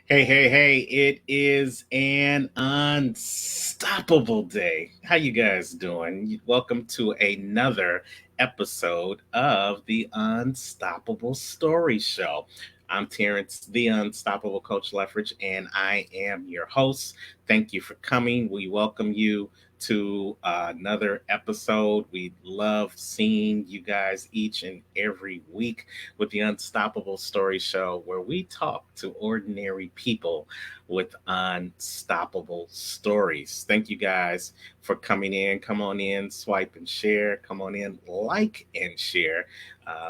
Hey, it is an unstoppable day. How you guys doing? Welcome to another episode of the Unstoppable Story Show. I'm Terrence, the Unstoppable Coach Leffridge, and I am your host. Thank you for coming. We welcome you to another episode. We love seeing you guys each and every week with the Unstoppable Story Show, where we talk to ordinary people with unstoppable stories. Thank you guys for coming in. Come on in, swipe and share. Come on in, like and share.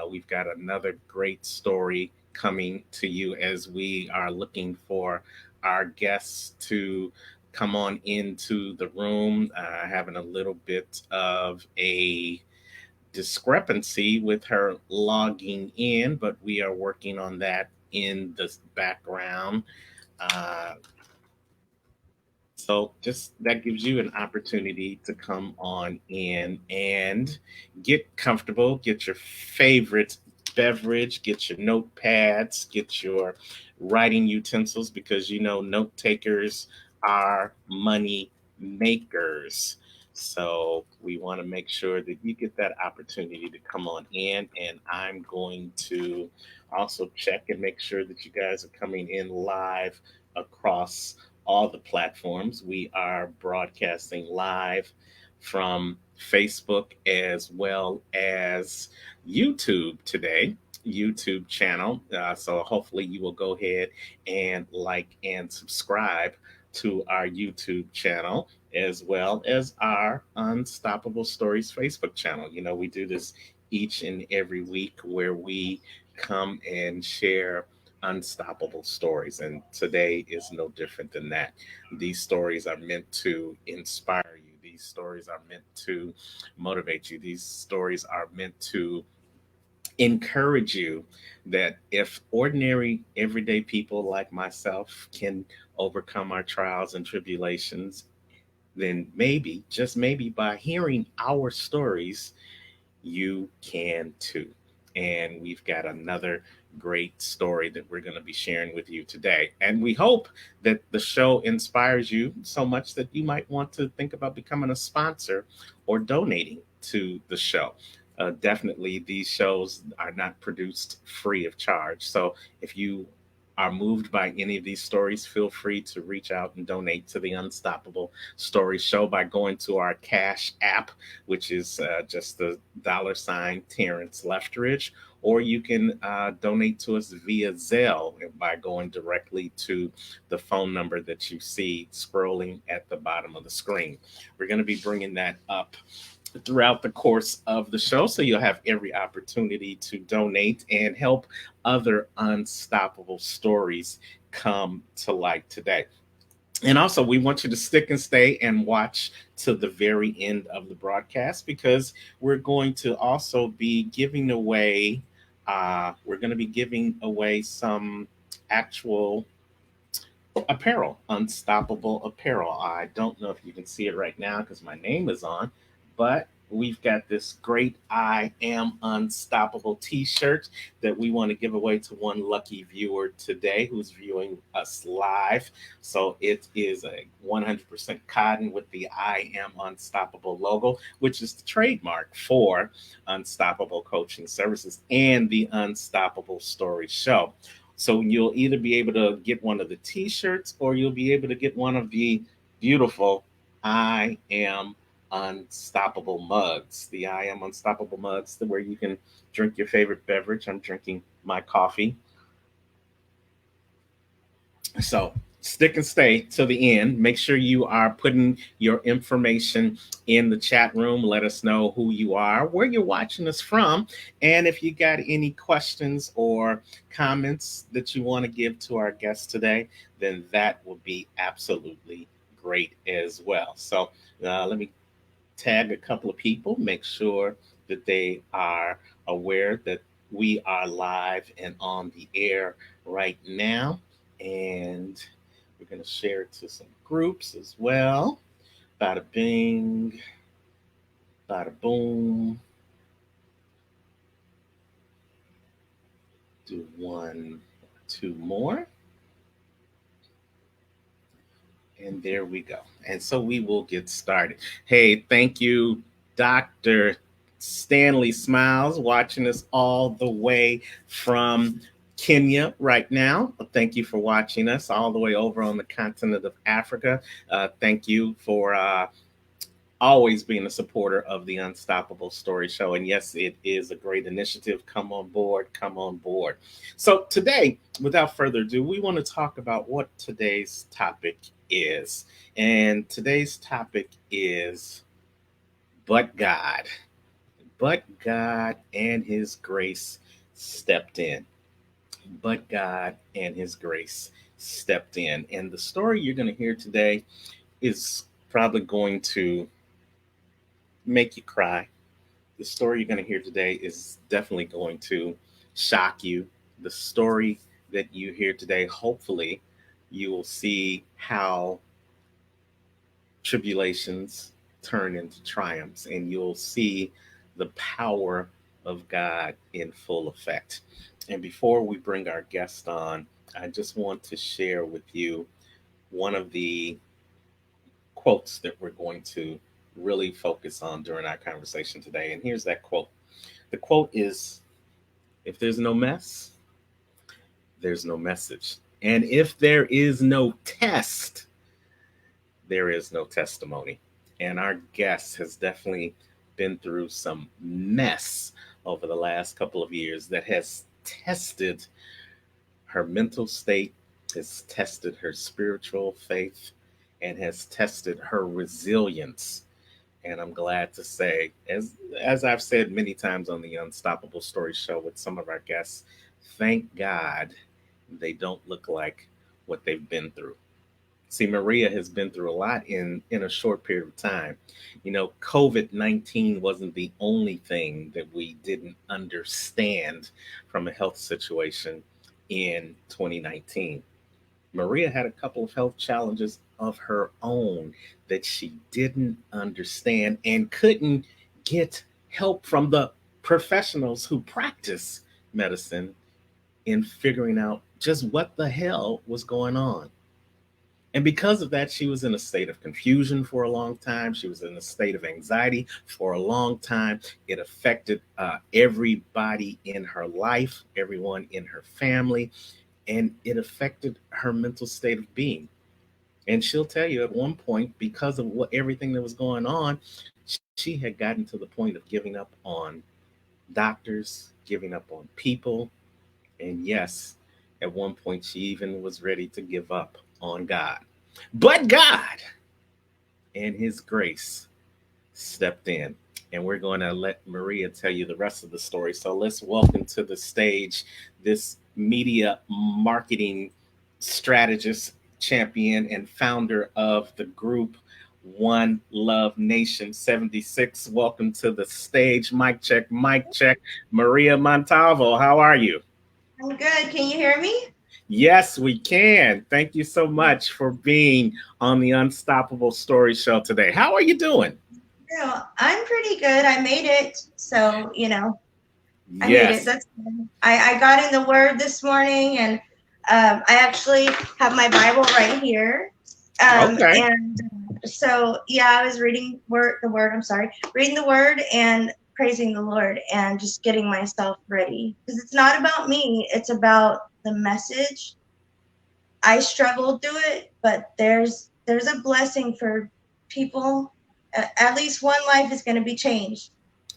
We've got another great story coming to you as we are looking for our guests to come on into the room, having a little bit of a discrepancy with her logging in, but we are working on that in the background. Uh, so just that gives you an opportunity to come on in and get comfortable, get your favorite beverage, get your notepads, get your writing utensils because note takers are money makers. So we want to make sure that you get that opportunity to come on in, and I'm going to also check and make sure that you guys are coming in live across all the platforms. We are broadcasting live from Facebook as well as YouTube today. YouTube channel. So hopefully you will go ahead and like and subscribe to our YouTube channel as well as our Unstoppable Stories Facebook channel. We do this each and every week where we come and share unstoppable stories. And today is no different than that. These stories are meant to inspire you, these stories are meant to motivate you, these stories are meant to encourage you that if ordinary, everyday people like myself can overcome our trials and tribulations, then maybe, just maybe, by hearing our stories, you can too. And we've got another great story that we're going to be sharing with you today. And we hope that the show inspires you so much that you might want to think about becoming a sponsor or donating to the show. Definitely, these shows are not produced free of charge. So if you are moved by any of these stories, feel free to reach out and donate to the Unstoppable Story Show by going to our Cash app, which is just the $ Terrence Leftridge, or you can donate to us via Zelle by going directly to the phone number that you see scrolling at the bottom of the screen. We're going to be bringing that up throughout the course of the show. So you'll have every opportunity to donate and help other unstoppable stories come to light today. And also, we want you to stick and stay and watch to the very end of the broadcast because we're going to also be giving away. We're going to be giving away some actual apparel, unstoppable apparel. I don't know if you can see it right now because my name is on, but we've got this great I Am Unstoppable t shirt that we want to give away to one lucky viewer today who's viewing us live. So it is a 100% cotton with the I Am Unstoppable logo, which is the trademark for Unstoppable Coaching Services and the Unstoppable Story Show. So you'll either be able to get one of the t-shirts or you'll be able to get one of the beautiful I Am Unstoppable mugs. The I Am Unstoppable mugs, where you can drink your favorite beverage. I'm drinking my coffee. So stick and stay to the end. Make sure you are putting your information in the chat room. Let us know who you are, where you're watching us from, and if you got any questions or comments that you want to give to our guest today, then that will be absolutely great as well. So let me tag a couple of people, make sure that they are aware that we are live and on the air right now. And we're going to share it to some groups as well. Bada bing, bada boom. Do one, two more. And there we go. And so we will get started. Hey, thank you, Dr. Stanley Smiles, watching us all the way from Kenya right now. Thank you for watching us all the way over on the continent of Africa. Thank you for always being a supporter of the Unstoppable Story Show. And yes, it is a great initiative. Come on board, come on board. So, today, without further ado, we want to talk about what today's topic is. And today's topic is but God. But God and His grace stepped in. But God and His grace stepped in. And the story you're going to hear today is probably going to make you cry. The story you're going to hear today is definitely going to shock you. The story that you hear today, hopefully, you will see how tribulations turn into triumphs and you'll see the power of God in full effect. And before we bring our guest on, I just want to share with you one of the quotes that we're going to really focus on during our conversation today. And here's that quote. The quote is, if there's no mess, there's no message. And if there is no test, there is no testimony. And our guest has definitely been through some mess over the last couple of years that has tested her mental state, has tested her spiritual faith, and has tested her resilience. And I'm glad to say, as I've said many times on the Unstoppable Story Show with some of our guests, thank God they don't look like what they've been through. See, Maria has been through a lot in a short period of time. You know, COVID-19 wasn't the only thing that we didn't understand from a health situation in 2019. Maria had a couple of health challenges of her own that she didn't understand and couldn't get help from the professionals who practice medicine in figuring out just what the hell was going on. And because of that, she was in a state of confusion for a long time. She was in a state of anxiety for a long time. It affected everybody in her life, everyone in her family, and it affected her mental state of being. And she'll tell you at one point, because of what everything that was going on, she had gotten to the point of giving up on doctors, giving up on people. And yes, at one point, she even was ready to give up on God. But God and His grace stepped in. And we're going to let Maria tell you the rest of the story. So let's welcome to the stage this media marketing strategist, champion, and founder of the group One Love Nation 76. Welcome to the stage. Mic check, mic check. Maria Montalvo, how are you? I'm good. Can you hear me? Yes, we can. Thank you so much for being on the Unstoppable Story Show today. How are you doing? I'm pretty good. I made it. So, I made it. Yes. That's good. I got in the Word this morning, and I actually have my Bible right here. Okay. And so, yeah, I was reading the Word and praising the Lord and just getting myself ready. Because it's not about me, it's about the message. I struggled through it, but there's a blessing for people. At least one life is going to be changed,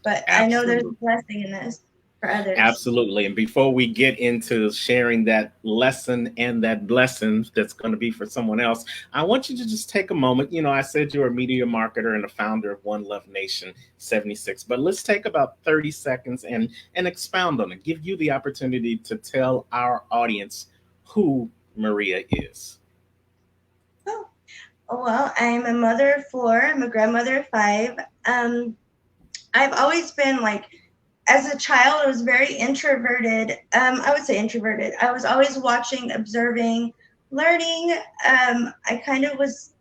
but I know there's a Absolutely. blessing in this for others. Absolutely. And before we get into sharing that lesson and that blessing that's going to be for someone else, I want you to just take a moment. You know, I said you're a media marketer and a founder of One Love Nation 76, but let's take about 30 seconds and expound on it. Give you the opportunity to tell our audience who Maria is. Oh, well, I'm a mother of four. I'm a grandmother of five. Um, I've always been like, as a child, I was very introverted. I would say introverted. I was always watching, observing, learning. I kind of was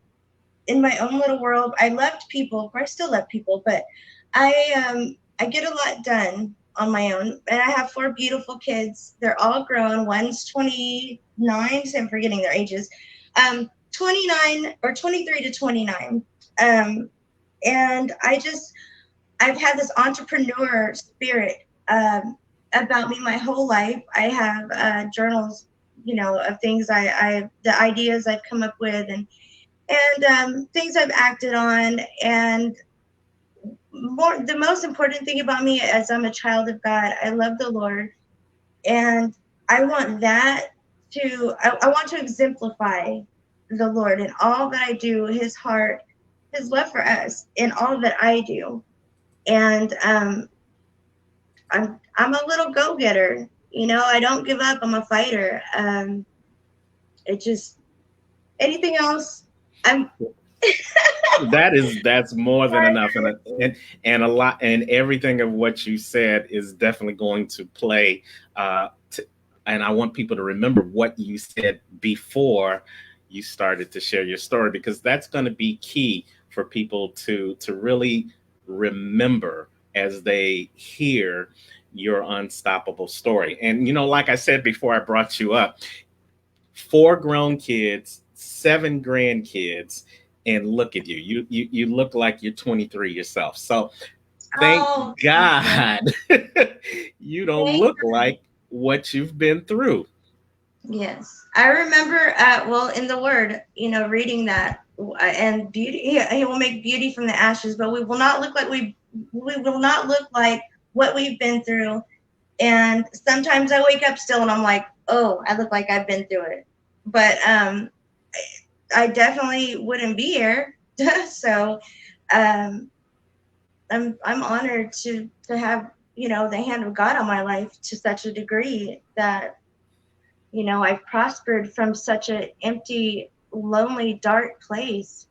in my own little world. I loved people. I still love people, but I get a lot done on my own. And I have four beautiful kids. They're all grown. One's 29, so I'm forgetting their ages. 29 or 23 to 29. And I've had this entrepreneur spirit about me my whole life. I have journals, of things the ideas I've come up with, and things I've acted on. And the most important thing about me is I'm a child of God. I love the Lord, and I want I want to exemplify the Lord in all that I do, His heart, His love for us in all that I do. And I'm a little go-getter. I don't give up. I'm a fighter. It just anything else. I'm That's more than enough, and a lot, and everything of what you said is definitely going to play. And I want people to remember what you said before you started to share your story, because that's going to be key for people to really remember as they hear your unstoppable story. And like I said before I brought you up, four grown kids, seven grandkids, and look at you. You look like you're 23 yourself. So thank oh, God you don't thank look like what you've been through. Yes, I remember. Well, in the Word, reading that, and beauty. He will make beauty from the ashes, but we will not look like we will not look like what we've been through. And sometimes I wake up still, and I'm like, oh, I look like I've been through it. But I definitely wouldn't be here. So um, I'm honored to have the hand of God on my life to such a degree that I've prospered from such an empty, lonely, dark place.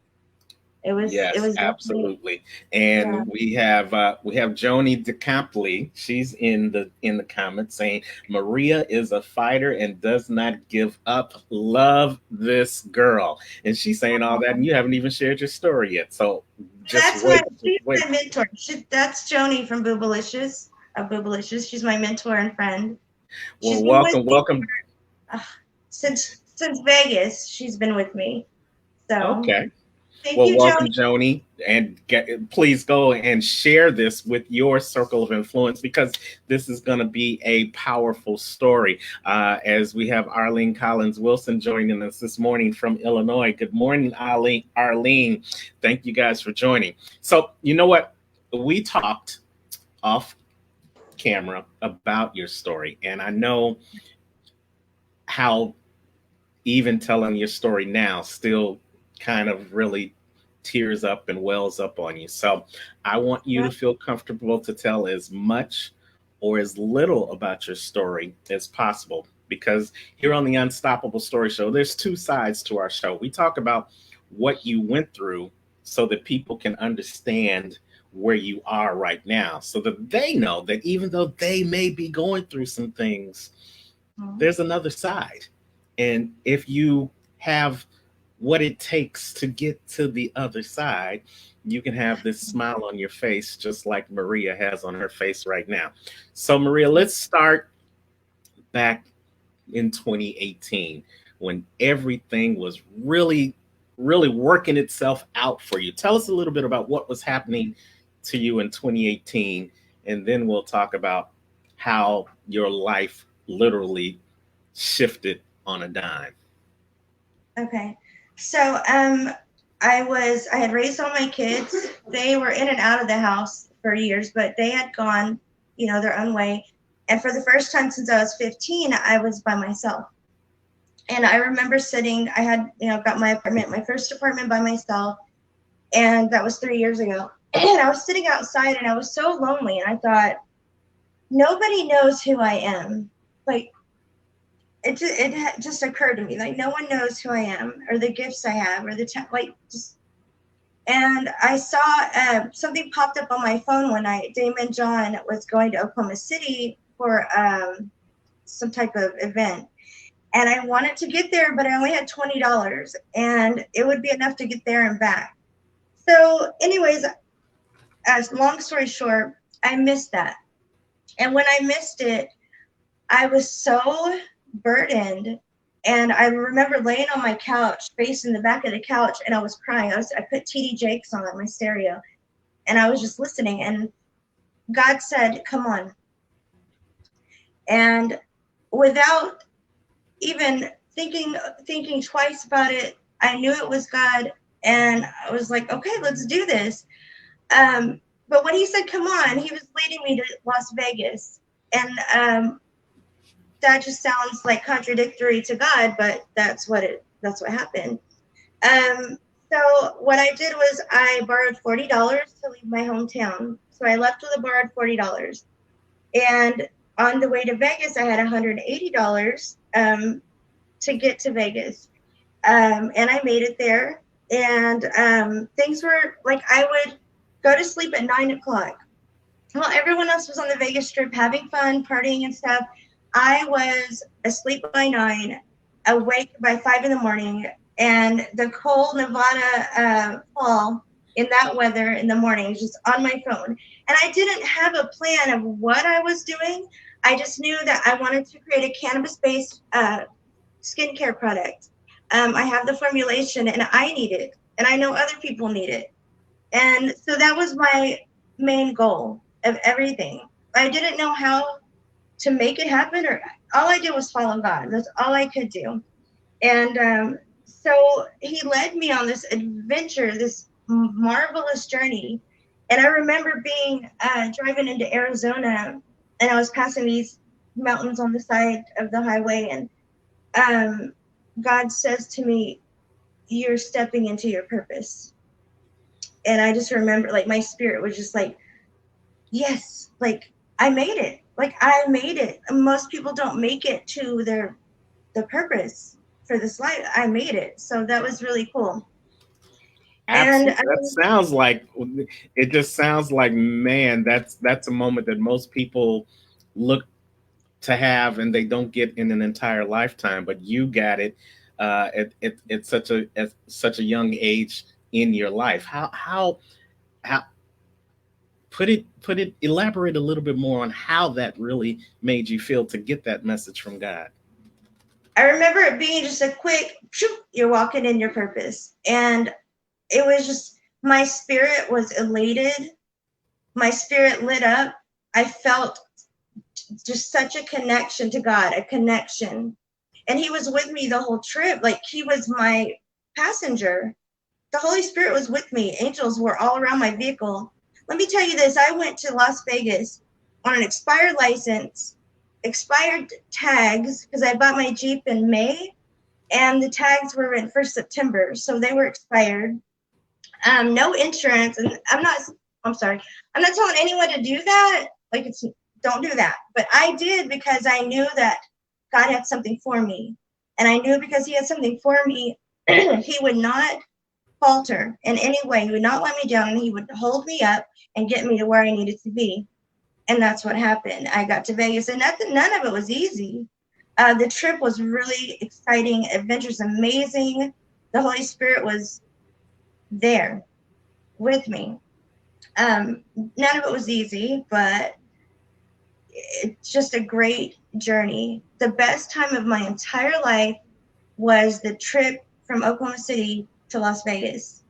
It Yes, was definitely, absolutely. yeah. And we have Joni DeCampley. She's in the comments saying Maria is a fighter and does not give up. Love this girl. And she's saying all that, and you haven't even shared your story yet. So just That's wait, just she's wait. my mentor. That's Joni from Boobalicious, Boobalicious. She's my mentor and friend. She's Well, been with welcome, me welcome. since Vegas. She's been with me. So Okay. thank Well, you, Joni. welcome, Joni, and please go and share this with your circle of influence, because this is going to be a powerful story. As we have Arlene Collins Wilson joining us this morning from Illinois. Good morning, Arlene. Arlene, thank you guys for joining. So, you know what? We talked off camera about your story, and I know how even telling your story now still kind of really tears up and wells up on you. So I want you to feel comfortable to tell as much or as little about your story as possible. Because here on the Unstoppable Story Show, there's two sides to our show. We talk about what you went through so that people can understand where you are right now, so that they know that even though they may be going through some things, Mhm. there's another side. And if you have what it takes to get to the other side, you can have this smile on your face, just like Maria has on her face right now. So, Maria, let's start back in 2018 when everything was really, really working itself out for you. Tell us a little bit about what was happening to you in 2018, and then we'll talk about how your life literally shifted on a dime. Okay. So I had raised all my kids. They were in and out of the house for years, but they had gone, their own way. And for the first time since I was 15, I was by myself. And I remember I had, got my first apartment by myself, and that was 3 years ago. And I was sitting outside and I was so lonely, and I thought, nobody knows who I am. Like, it just occurred to me, like, no one knows who I am or the gifts I have or like, just. And I saw something popped up on my phone one night. Damon John was going to Oklahoma City for some type of event, and I wanted to get there, but I only had $20, and it would be enough to get there and back. So, anyways, as long story short, I missed that, and when I missed it, I was so burdened And I remember laying on my couch, facing the back of the couch, and I was crying. I put TD Jakes on my stereo, and I was just listening. And God said, "Come on." And without even thinking twice about it, I knew it was God, and I was like, "Okay, let's do this." But when he said, "Come on," he was leading me to Las Vegas, and that just sounds like contradictory to God, but that's what happened. Um, so what I did was I borrowed $40 to leave my hometown. So I left with a borrowed $40, and on the way to Vegas, I had $180 to get to Vegas, and I made it there. And things were like I would go to sleep at 9 o'clock. Well, everyone else was on the Vegas Strip having fun, partying and stuff. I was asleep by 9, awake by 5 in the morning, and the cold Nevada fall in that weather in the morning, just on my phone. And I didn't have a plan of what I was doing. I just knew that I wanted to create a cannabis-based skincare product. I have the formulation, and I need it, and I know other people need it. And so that was my main goal of everything. I didn't know how to make it happen, or all I did was follow God. That's all I could do. And so he led me on this adventure, this marvelous journey. And I remember being driving into Arizona, and I was passing these mountains on the side of the highway, and God says to me, "You're stepping into your purpose." And I just remember, like, my spirit was just like, yes, like I made it. Like I made it. Most people don't make it to the purpose for this life. I made it. So that was really cool. And Absolutely. That sounds like it just sounds like, man, that's a moment that most people look to have and they don't get in an entire lifetime, but you got it at such a young age in your life. How put it elaborate a little bit more on how that really made you feel to get that message from God. I remember it being just a quick, you're walking in your purpose. And it was just, my spirit was elated. My spirit lit up. I felt just such a connection to God, a connection. And he was with me the whole trip. Like he was my passenger. The Holy Spirit was with me. Angels were all around my vehicle. Let me tell you this. I went to Las Vegas on an expired license, expired tags, because I bought my Jeep in May, and the tags were in for September, so they were expired. No insurance, and I'm sorry, I'm not telling anyone to do that. Like, don't do that. But I did because I knew that God had something for me. And I knew because he had something for me, he would not falter in any way. He would not let me down, and he would hold me up and get me to where I needed to be. And that's what happened. I got to Vegas, and none of it was easy. The trip was really exciting. Adventure's amazing. The Holy Spirit was there with me. None of it was easy, but it's just a great journey. The best time of my entire life was the trip from Oklahoma City to Las Vegas.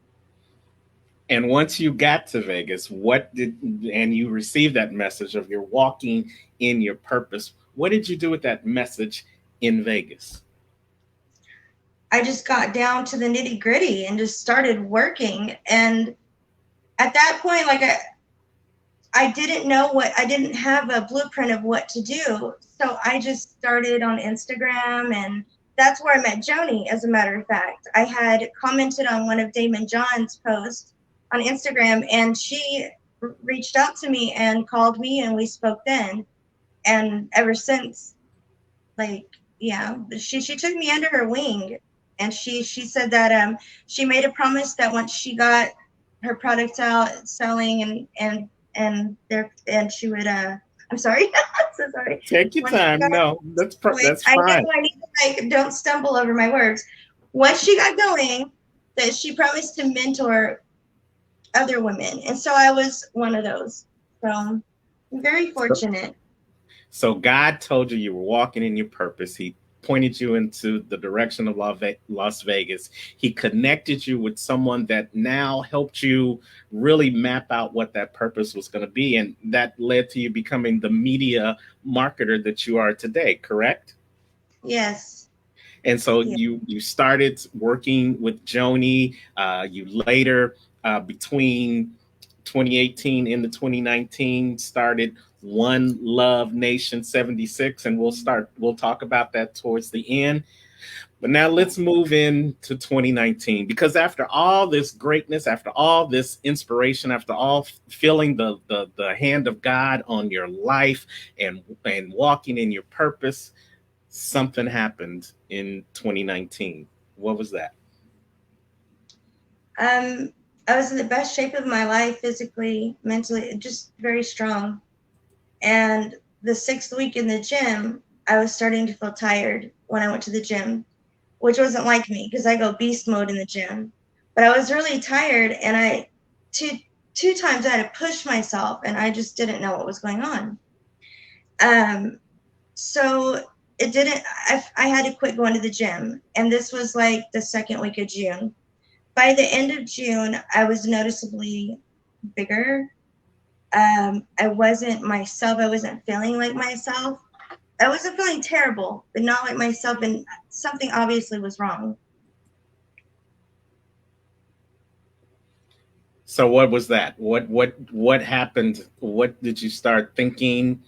And once you got to Vegas, and you received that message of your walking in your purpose, what did you do with that message in Vegas? I just got down to the nitty gritty and just started working. And at that point, like I didn't have a blueprint of what to do. So I just started on Instagram, and that's where I met Joni, as a matter of fact. I had commented on one of Damon John's posts on Instagram, and she reached out to me and called me, and we spoke then. And ever since, like, yeah, she took me under her wing, and she said that she made a promise that once she got her products out selling and she would I'm sorry. I'm so sorry. Take your Once she time. got No, going, that's I know fine. I need to, like, don't stumble over my words. Once she got going, that she promised to mentor other women, and so I was one of those. So I'm very So, fortunate. so God told you you were walking in your purpose. He pointed you into the direction of Las Vegas. He connected you with someone that now helped you really map out what that purpose was going to be. And that led to you becoming the media marketer that you are today, correct? Yes. And so Yeah. you started working with Joni. You later, between 2018 into 2019, started One Love Nation 76, and we'll talk about that towards the end. But now let's move into 2019, because after all this greatness, after all this inspiration, after all feeling the hand of God on your life and walking in your purpose, something happened in 2019. What was that? Um, I was in the best shape of my life, physically, mentally, just very strong. And the sixth week in the gym, I was starting to feel tired when I went to the gym, which wasn't like me because I go beast mode in the gym. But I was really tired, and two times I had to push myself, and I just didn't know what was going on. Um, so it didn't. I had to quit going to the gym, and this was like the second week of June. By the end of June, I was noticeably bigger. I wasn't myself. I wasn't feeling like myself. I wasn't feeling terrible, but not like myself, and something obviously was wrong. So what was that? What happened? What did you start thinking?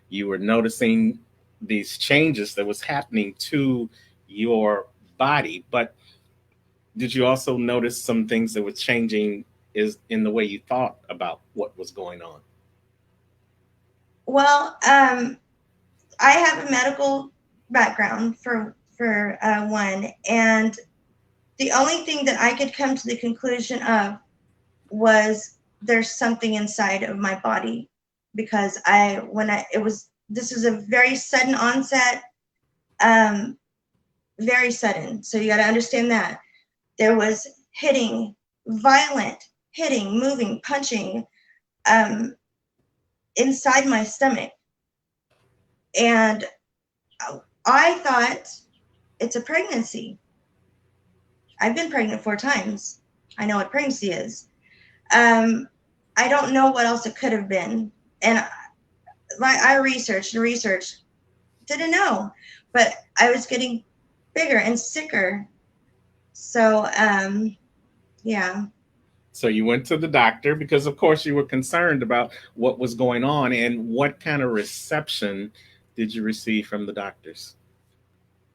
You were noticing these changes that was happening to your body, but did you also notice some things that were changing is in the way you thought about what was going on? Well, I have a medical background for one, and the only thing that I could come to the conclusion of was there's something inside of my body, because I when I it was this was a very sudden onset, um, very sudden. So you got to understand that there was hitting, violent hitting, moving, punching, um, inside my stomach, and I thought it's a pregnancy. I've been pregnant 4 times. I know what pregnancy is. Um, I don't know what else it could have been, and I researched and researched, didn't know, but I was getting bigger and sicker. So yeah. So you went to the doctor because, of course, you were concerned about what was going on, and what kind of reception did you receive from the doctors?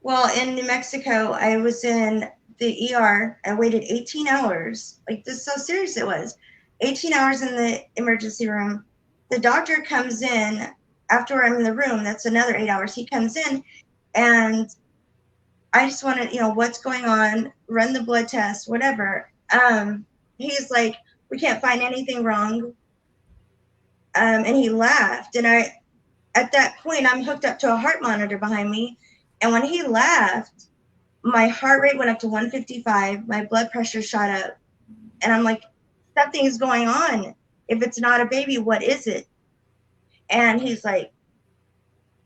Well, in New Mexico, I was in the ER. I waited 18 hours. Like, this is so serious it was. 18 hours in the emergency room. The doctor comes in after I'm in the room. That's another 8 hours. He comes in, and I just want to, what's going on, run the blood test, whatever. He's like, we can't find anything wrong. And he laughed. And at that point, I'm hooked up to a heart monitor behind me. And when he laughed, my heart rate went up to 155. My blood pressure shot up. And I'm like, something is going on. If it's not a baby, what is it? And he's like,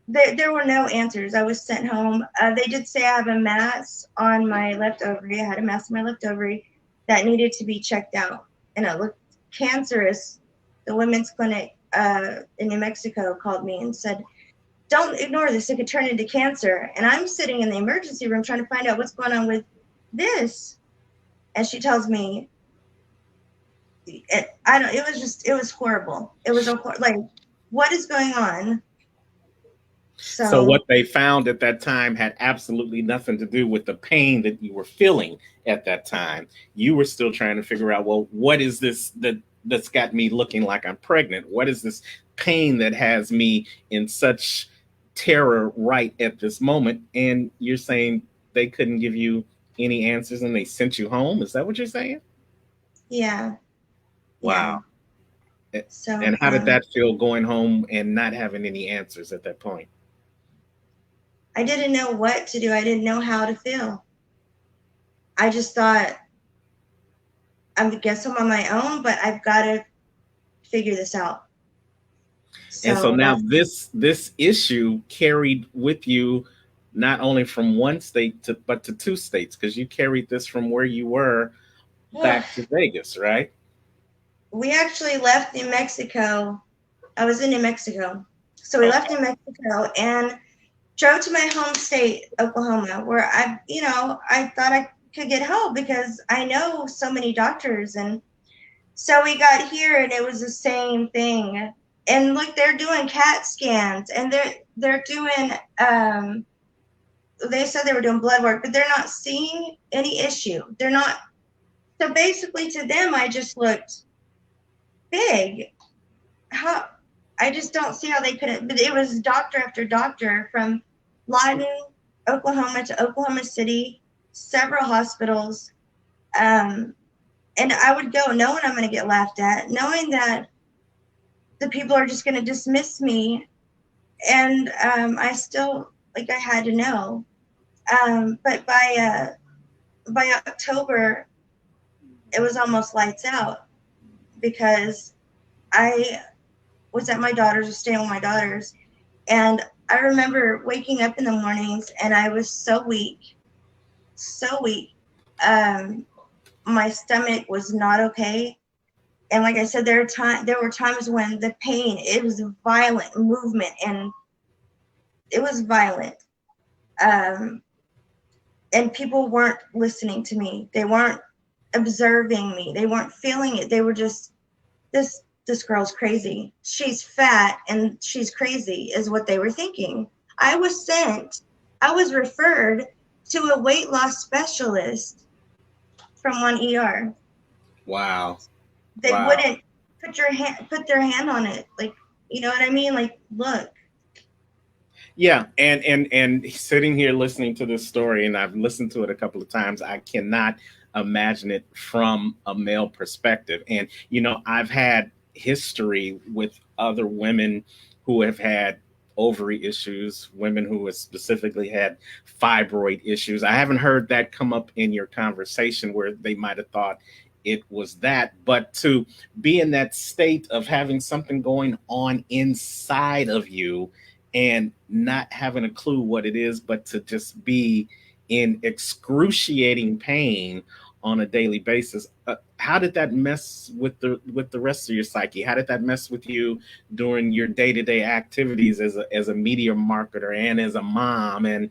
there were no answers. I was sent home. They did say I have a mass on my left ovary. I had a mass on my left ovary that needed to be checked out. And it looked cancerous. The women's clinic in New Mexico called me and said, don't ignore this. It could turn into cancer. And I'm sitting in the emergency room trying to find out what's going on with this. And she tells me, it was horrible. It was like, what is going on? So So what they found at that time had absolutely nothing to do with the pain that you were feeling at that time. You were still trying to figure out, well, what is this that's got me looking like I'm pregnant? What is this pain that has me in such terror right at this moment? And you're saying they couldn't give you any answers and they sent you home? Is that what you're saying? yeah, yeah. Wow. So And how did that feel, going home and not having any answers at that point? I didn't know what to do. I didn't know how to feel. I just thought, I guess I'm on my own, but I've got to figure this out. And so So now that's this issue carried with you not only from one state to but to two states, because you carried this from where you were Ugh. back to Vegas, right? We actually left New Mexico. I was in New Mexico. So we left Okay. New Mexico and drove to my home state, Oklahoma, where I thought I could get help because I know so many doctors. And so we got here and it was the same thing. And look, they're doing CAT scans and they're doing they said they were doing blood work, but they're not seeing any issue. They're not. So basically to them I just looked big. How I just don't see how they couldn't. But it was doctor after doctor from Lawton, Oklahoma to Oklahoma City, several hospitals. Um, and I would go knowing I'm going to get laughed at, knowing that the people are just going to dismiss me. And I still, like, I had to know. But by October, it was almost lights out because I was at my daughter's, staying with my daughters. And I remember waking up in the mornings and I was so weak, so weak. Um, my stomach was not okay. And like I said, there were times when the pain, it was a violent movement and it was violent. Um, and people weren't listening to me. They weren't observing me. They weren't feeling it. They were just, this girl's crazy. She's fat and she's crazy is what they were thinking. I was referred to a weight loss specialist from one ER. Wow. They Wow. wouldn't put their hand on it. Like, you know what I mean? Like, look. Yeah, and sitting here listening to this story, and I've listened to it a couple of times, I cannot imagine it from a male perspective. And I've had history with other women who have had ovary issues, women who have specifically had fibroid issues. I haven't heard that come up in your conversation where they might have thought it was that, but to be in that state of having something going on inside of you and not having a clue what it is, but to just be in excruciating pain on a daily basis. How did that mess with the rest of your psyche? How did that mess with you during your day to day activities as a media marketer and as a mom and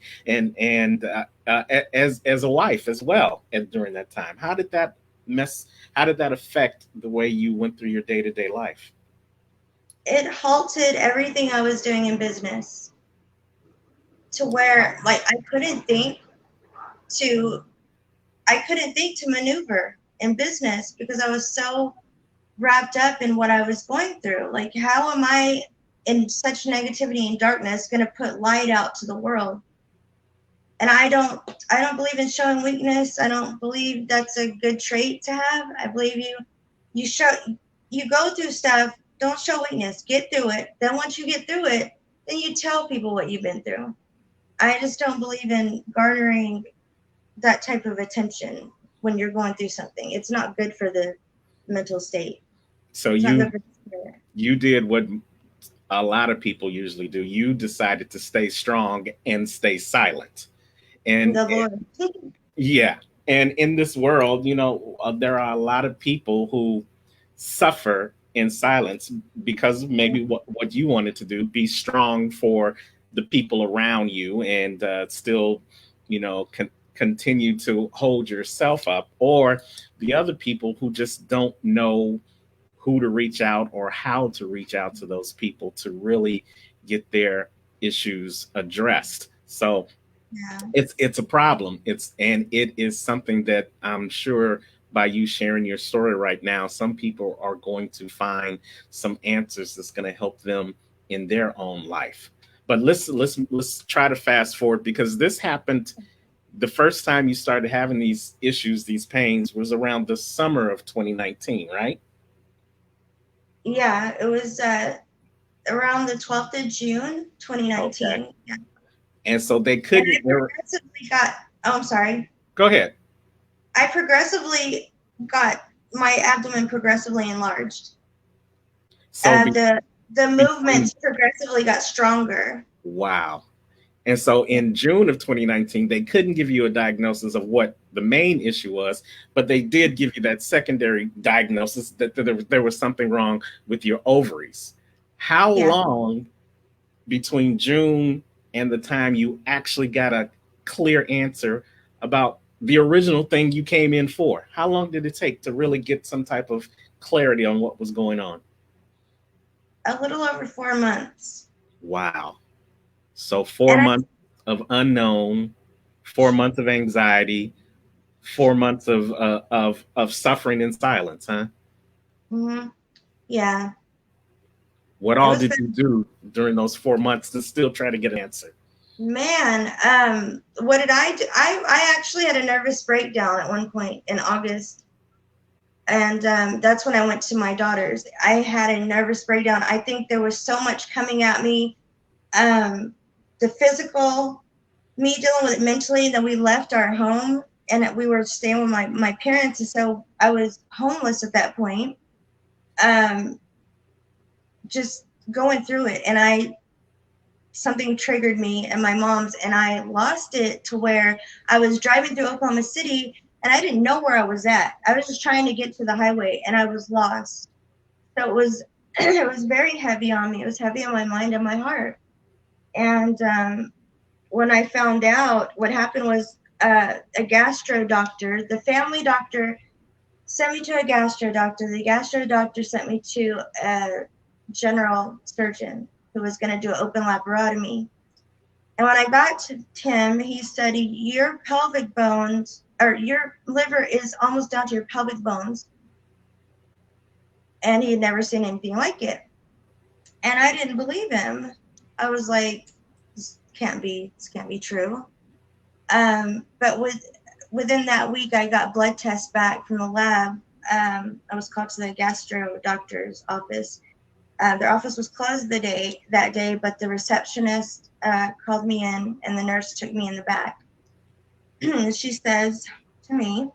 as a wife as well? And during that time, how did that mess? How did that affect the way you went through your day to day life? It halted everything I was doing in business to where like to I couldn't think to maneuver in business because I was so wrapped up in what I was going through. Like, how am I in such negativity and darkness going to put light out to the world? And I don't believe in showing weakness. I don't believe that's a good trait to have. I believe you show you go through stuff, don't show weakness. Get through it. Then once you get through it, then you tell people what you've been through. I just don't believe in garnering that type of attention when you're going through something. It's not good for the mental state. So It's not you good for the spirit. you did what a lot of people usually do. You decided to stay strong and stay silent. And The Lord. yeah, and in this world, there are a lot of people who suffer in silence because of maybe what you wanted to do, be strong for the people around you and still, continue to hold yourself up, or the other people who just don't know who to reach out or how to reach out to those people to really get their issues addressed. So Yeah. it's a problem. It is something that I'm sure by you sharing your story right now, some people are going to find some answers that's going to help them in their own life. But let's try to fast forward because this happened the first time you started having these issues, these pains was around the summer of 2019, right? Yeah, it was around the 12th of June, Okay. 2019. Yeah. And so they And couldn't. I'm sorry. Go ahead. I progressively got my abdomen progressively enlarged. So The between movements progressively got stronger. wow. And so Yeah. in June of 2019, they couldn't give you a diagnosis of what the main issue was, but they did give you that secondary diagnosis that there was something wrong with your ovaries. How Yeah. long between June and the time you actually got a clear answer about the original thing you came in for? How long did it take to really get some type of clarity on what was going on? A little over 4 months. Wow. So four And I, months of unknown, 4 months of anxiety, 4 months of suffering in silence, huh? mhm, yeah, What it all was did you do during those 4 months to still try to get an answer? man. What did I do? I actually had a nervous breakdown at one point in August, and that's when I went to my daughter's. I had a nervous breakdown. I think there was so much coming at me. Um, the physical, me dealing with it mentally. Then we left our home and we were staying with my parents, and so I was homeless at that point. Um, just going through it, and I something triggered me and my mom's, and I lost it to where I was driving through Oklahoma City and I didn't know where I was at. I was just trying to get to the highway and I was lost. So it was it was very heavy on me. It was heavy on my mind and my heart. And when I found out, what happened was a gastro doctor, the family doctor, sent me to a gastro doctor. The gastro doctor sent me to a general surgeon who was going to do an open laparotomy. And when I got to him, he said, your pelvic bones, or your liver is almost down to your pelvic bones. And he had never seen anything like it. And I didn't believe him. I was like, this can't be true. But within that week, I got blood tests back from the lab. I was called to the gastro doctor's office. Their office was closed that day, but the receptionist called me in, and the nurse took me in the back. She says to me,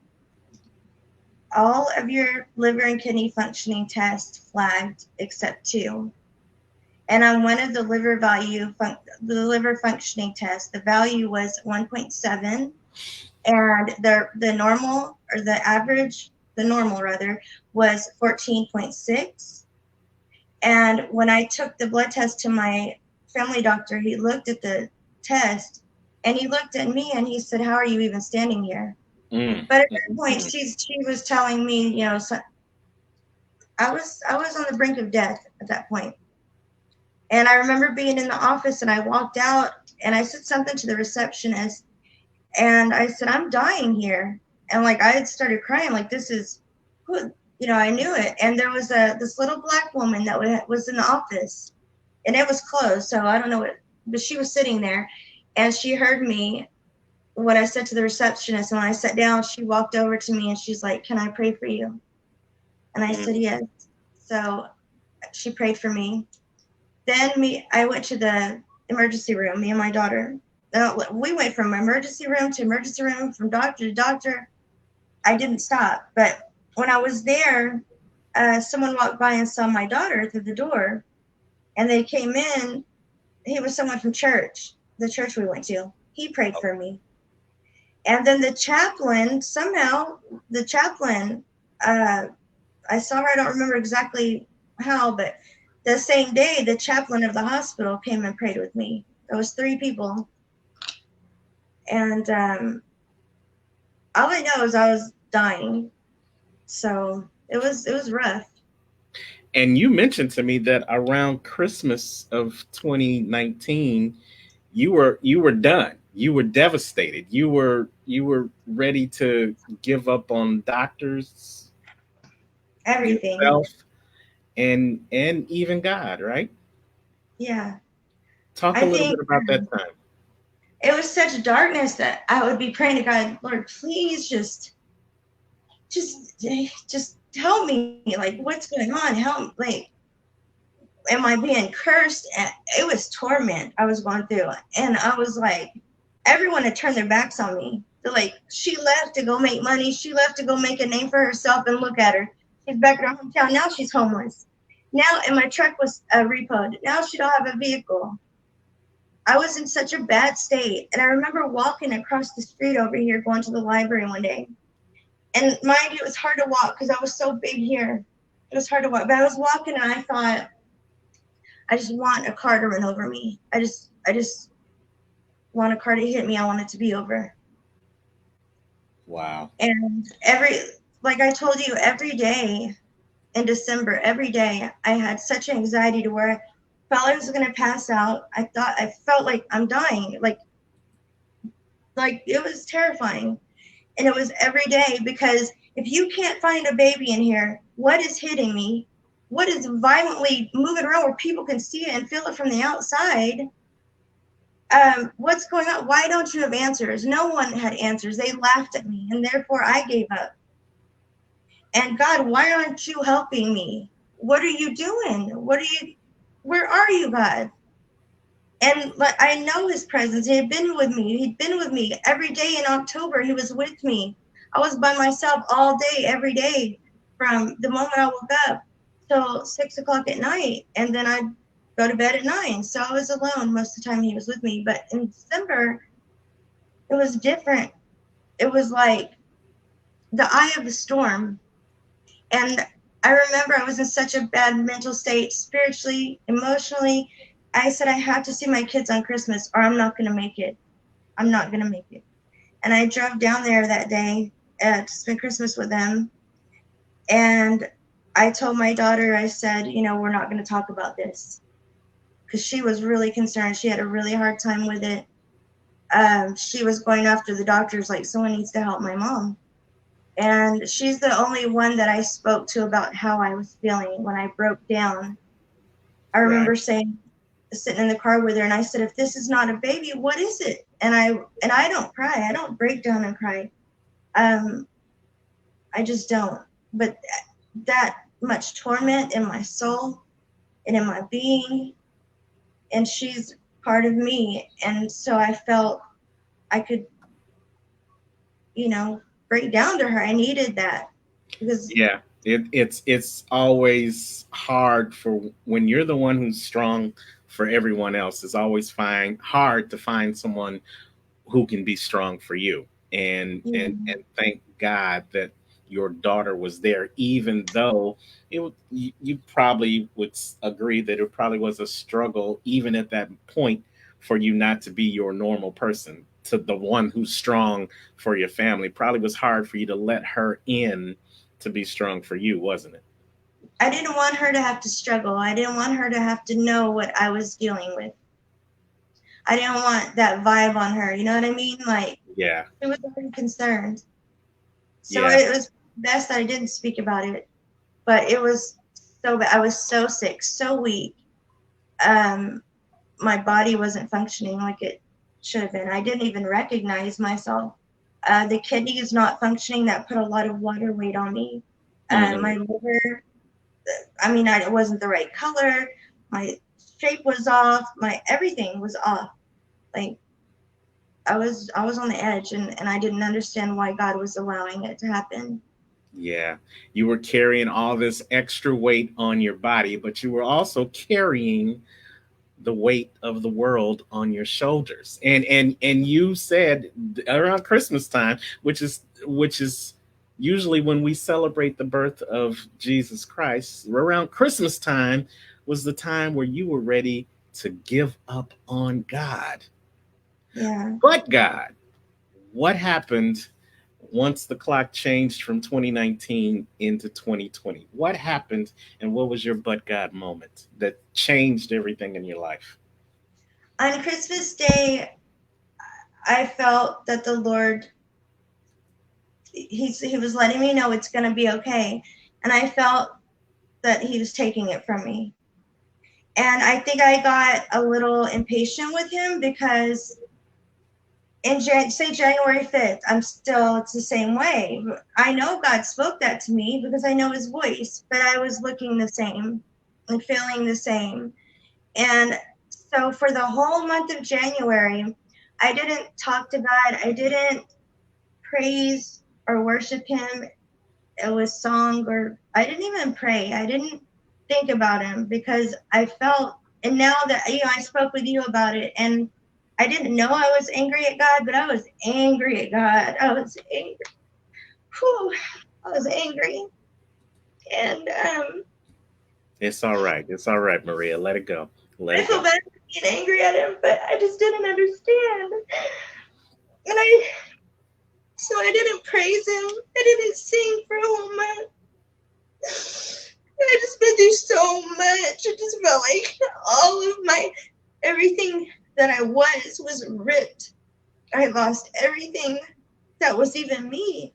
all of your liver and kidney functioning tests flagged except two. And on one of the the liver functioning tests, the value was 1.7, and the normal, or the average, the normal rather, was 14.6. And when I took the blood test to my family doctor, he looked at the test and he looked at me and he said, how are you even standing here? Mm, But at that point, mm, she was telling me, so I was on the brink of death at that point. And I remember being in the office and I walked out and I said something to the receptionist and I said, I'm dying here. And like I had started crying, like this is good. I knew it. And there was this little black woman that was in the office and it was closed. So I don't know but she was sitting there and she heard me, what I said to the receptionist. And when I sat down, she walked over to me and she's like, can I pray for you? And I said, mm. yes. So she prayed for me. I went to the emergency room, me and my daughter. We went from emergency room, from doctor to doctor. I didn't stop. But when I was there, someone walked by and saw my daughter through the door. And they came in. He was someone from church, the church we went to. He prayed for me. And then the chaplain, uh, I saw her, I don't remember exactly how, but the same day, the chaplain of the hospital came and prayed with me. There was three people. And all I know is I was dying. So it was rough. And you mentioned to me that around Christmas of 2019, you were done. You were devastated. You were ready to give up on doctors, Everything. yourself, and even God, right? Yeah. Talk a I little think bit about that time. it was such darkness that I would be praying to God, Lord, please just help me. Like, what's going on? Help. Like, am I being cursed? And it was torment I was going through. And I was like, everyone had turned their backs on me. They're like, she left to go make money. She left to go make a name for herself, and look at her. She's back in her hometown. Now she's homeless. Now, and my truck was repoed. Now she don't have a vehicle. I was in such a bad state. And I remember walking across the street over here, going to the library one day. And mind you, it was hard to walk because I was so big here. It was hard to walk. But I was walking and I thought, I just want a car to run over me. I just want a car to hit me. I want it to be over. Wow. And like I told you, every day in December, every day, I had such anxiety to where I felt I was going to pass out. I felt like I'm dying. Like it was terrifying. And it was every day because if you can't find a baby in here, what is hitting me? What is violently moving around where people can see it and feel it from the outside? What's going on? Why don't you have answers? No one had answers. They laughed at me, and therefore I gave up. And God, why aren't you helping me? What are you doing? Where are you, God? And like I know his presence. He had been with me. He'd been with me every day in October. He was with me. I was by myself all day, every day, from the moment I woke up till 6 o'clock at night. And then I'd go to bed at 9. So I was alone most of the time he was with me. But in December, it was different. It was like the eye of the storm. And I remember I was in such a bad mental state, spiritually, emotionally. I said, I have to see my kids on Christmas or I'm not going to make it. I'm not going to make it. And I drove down there that day to spend Christmas with them. And I told my daughter, I said, we're not going to talk about this. Because she was really concerned. She had a really hard time with it. She was going after the doctors like, someone needs to help my mom. And she's the only one that I spoke to about how I was feeling when I broke down. I remember sitting in the car with her, and I said, if this is not a baby, what is it? And I don't cry. I don't break down and cry. I just don't. But that much torment in my soul and in my being, and she's part of me. And so I felt I could, break down to her. I needed that because It's always hard for when you're the one who's strong for everyone else. It's always hard to find someone who can be strong for you. And thank God that your daughter was there, even though you probably would agree that it probably was a struggle even at that point for you not to be your normal person, to the one who's strong for your family. Probably was hard for you to let her in to be strong for you, wasn't it? I didn't want her to have to struggle. I didn't want her to have to know what I was dealing with. I didn't want that vibe on her. You know what I mean? Like, Yeah. she was already concerned. So Yeah. it was best that I didn't speak about it. But it was so bad. I was so sick, so weak. My body wasn't functioning like it should have been. I didn't even recognize myself. The kidney is not functioning. That put a lot of water weight on me. My Mhm. liver, it wasn't the right color. My shape was off. My everything was off. Like I was on the edge, and I didn't understand why God was allowing it to happen. Yeah. You were carrying all this extra weight on your body, but you were also carrying the weight of the world on your shoulders. And you said around Christmas time, which is usually when we celebrate the birth of Jesus Christ, around Christmas time was the time where you were ready to give up on God. Yeah. But God, what happened once the clock changed from 2019 into 2020? What happened, and what was your but God moment that changed everything in your life? On Christmas Day, I felt that the Lord, he was letting me know it's going to be okay, and I felt that he was taking it from me. And I think I got a little impatient with him because say January 5th, it's the same way. I know God spoke that to me because I know his voice, but I was looking the same and feeling the same. And so for the whole month of January, I didn't talk to God. I didn't praise or worship him. It was song, or I didn't even pray. I didn't think about him because I felt And now that, I spoke with you about it, and I didn't know I was angry at God, but I was angry at God. I was angry. Whew, I was angry. And It's all right. It's all right, Maria. Let it go. Let I it feel go. bad for being angry at him, but I just didn't understand. And I didn't praise him. I didn't sing for a whole month. I just been through so much. It just felt like all of everything that I was ripped. I lost everything that was even me.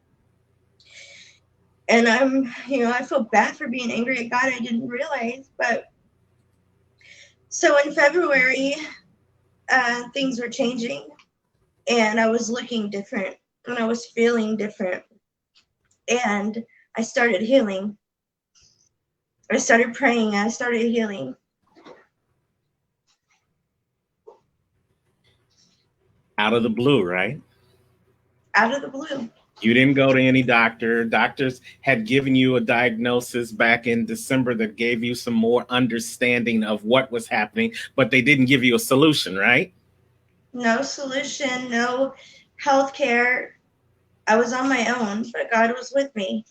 And I feel bad for being angry at God. I didn't realize. But so in February, things were changing, and I was looking different, and I was feeling different. And I started healing. I started praying. I started healing. Out of the blue, right? Out of the blue. You didn't go to any doctor. Doctors had given you a diagnosis back in December that gave you some more understanding of what was happening, but they didn't give you a solution, right? No solution, no health care. I was on my own, but God was with me.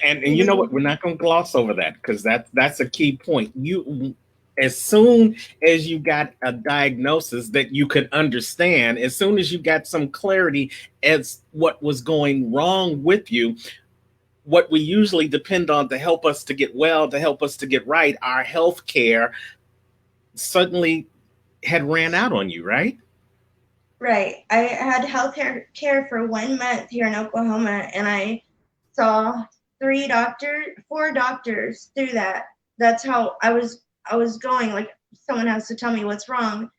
And you know what? We're not going to gloss over that because that's a key point. You, as soon as you got a diagnosis that you could understand, as soon as you got some clarity as what was going wrong with you, what we usually depend on to help us to get well, to help us to get right, our health care suddenly had ran out on you, right? Right. I had health care for 1 month here in Oklahoma, and I saw 4 doctors through that. That's how I was going. Like, someone has to tell me what's wrong.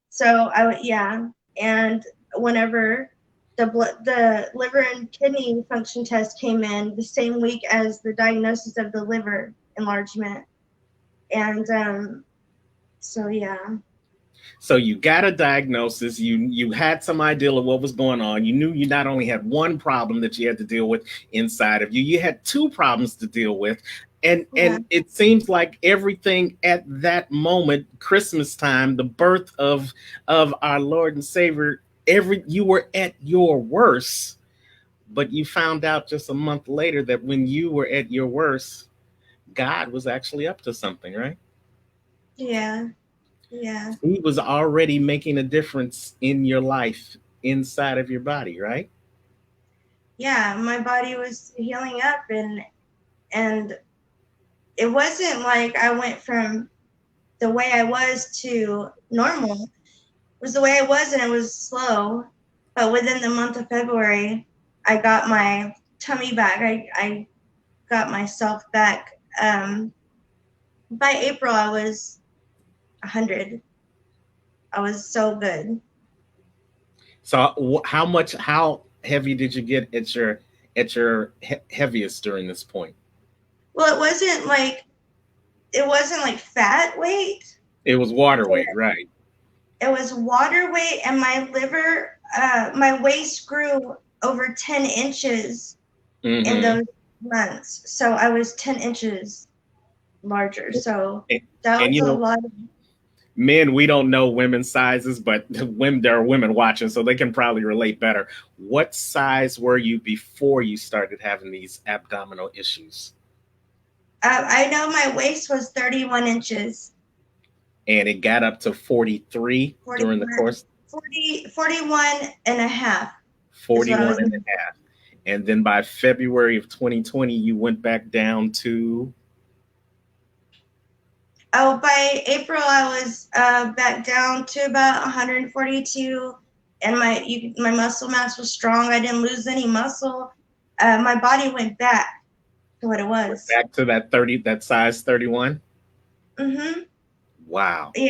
So yeah. And whenever the liver and kidney function test came in the same week as the diagnosis of the liver enlargement. And so yeah. So you got a diagnosis, you had some idea of what was going on. You knew you not only had one problem that you had to deal with inside of you, you had two problems to deal with. And Yeah. it seems like everything at that moment, Christmas time, the birth of our Lord and Savior, you were at your worst, but you found out just a month later that when you were at your worst, God was actually up to something, right? Yeah. Yeah. He was already making a difference in your life inside of your body, right? Yeah, my body was healing up, and it wasn't like I went from the way I was to normal. It was the way I was, and it was slow. But within the month of February, I got my tummy back. I got myself back. By April, I was 100. I was so good. So how heavy did you get at your heaviest during this point? Well, it wasn't like fat weight. It was water weight, right? It was water weight, and my liver, my waist grew over 10 inches in Mm-hmm. those months. So I was 10 inches larger. So And, that and was you a know, lot. men, we don't know women's sizes, but when there are women watching, so they can probably relate better. What size were you before you started having these abdominal issues? I know my waist was 31 inches. And it got up to 43 during the 41, course. 41 and a half is what I 41 was. and a half. And then by February of 2020, you went back down to. Oh, by April, I was back down to about 142, and my muscle mass was strong. I didn't lose any muscle. My body went back to what it was. Back to that 30, that size 31. Mm-hmm. Wow. Yeah.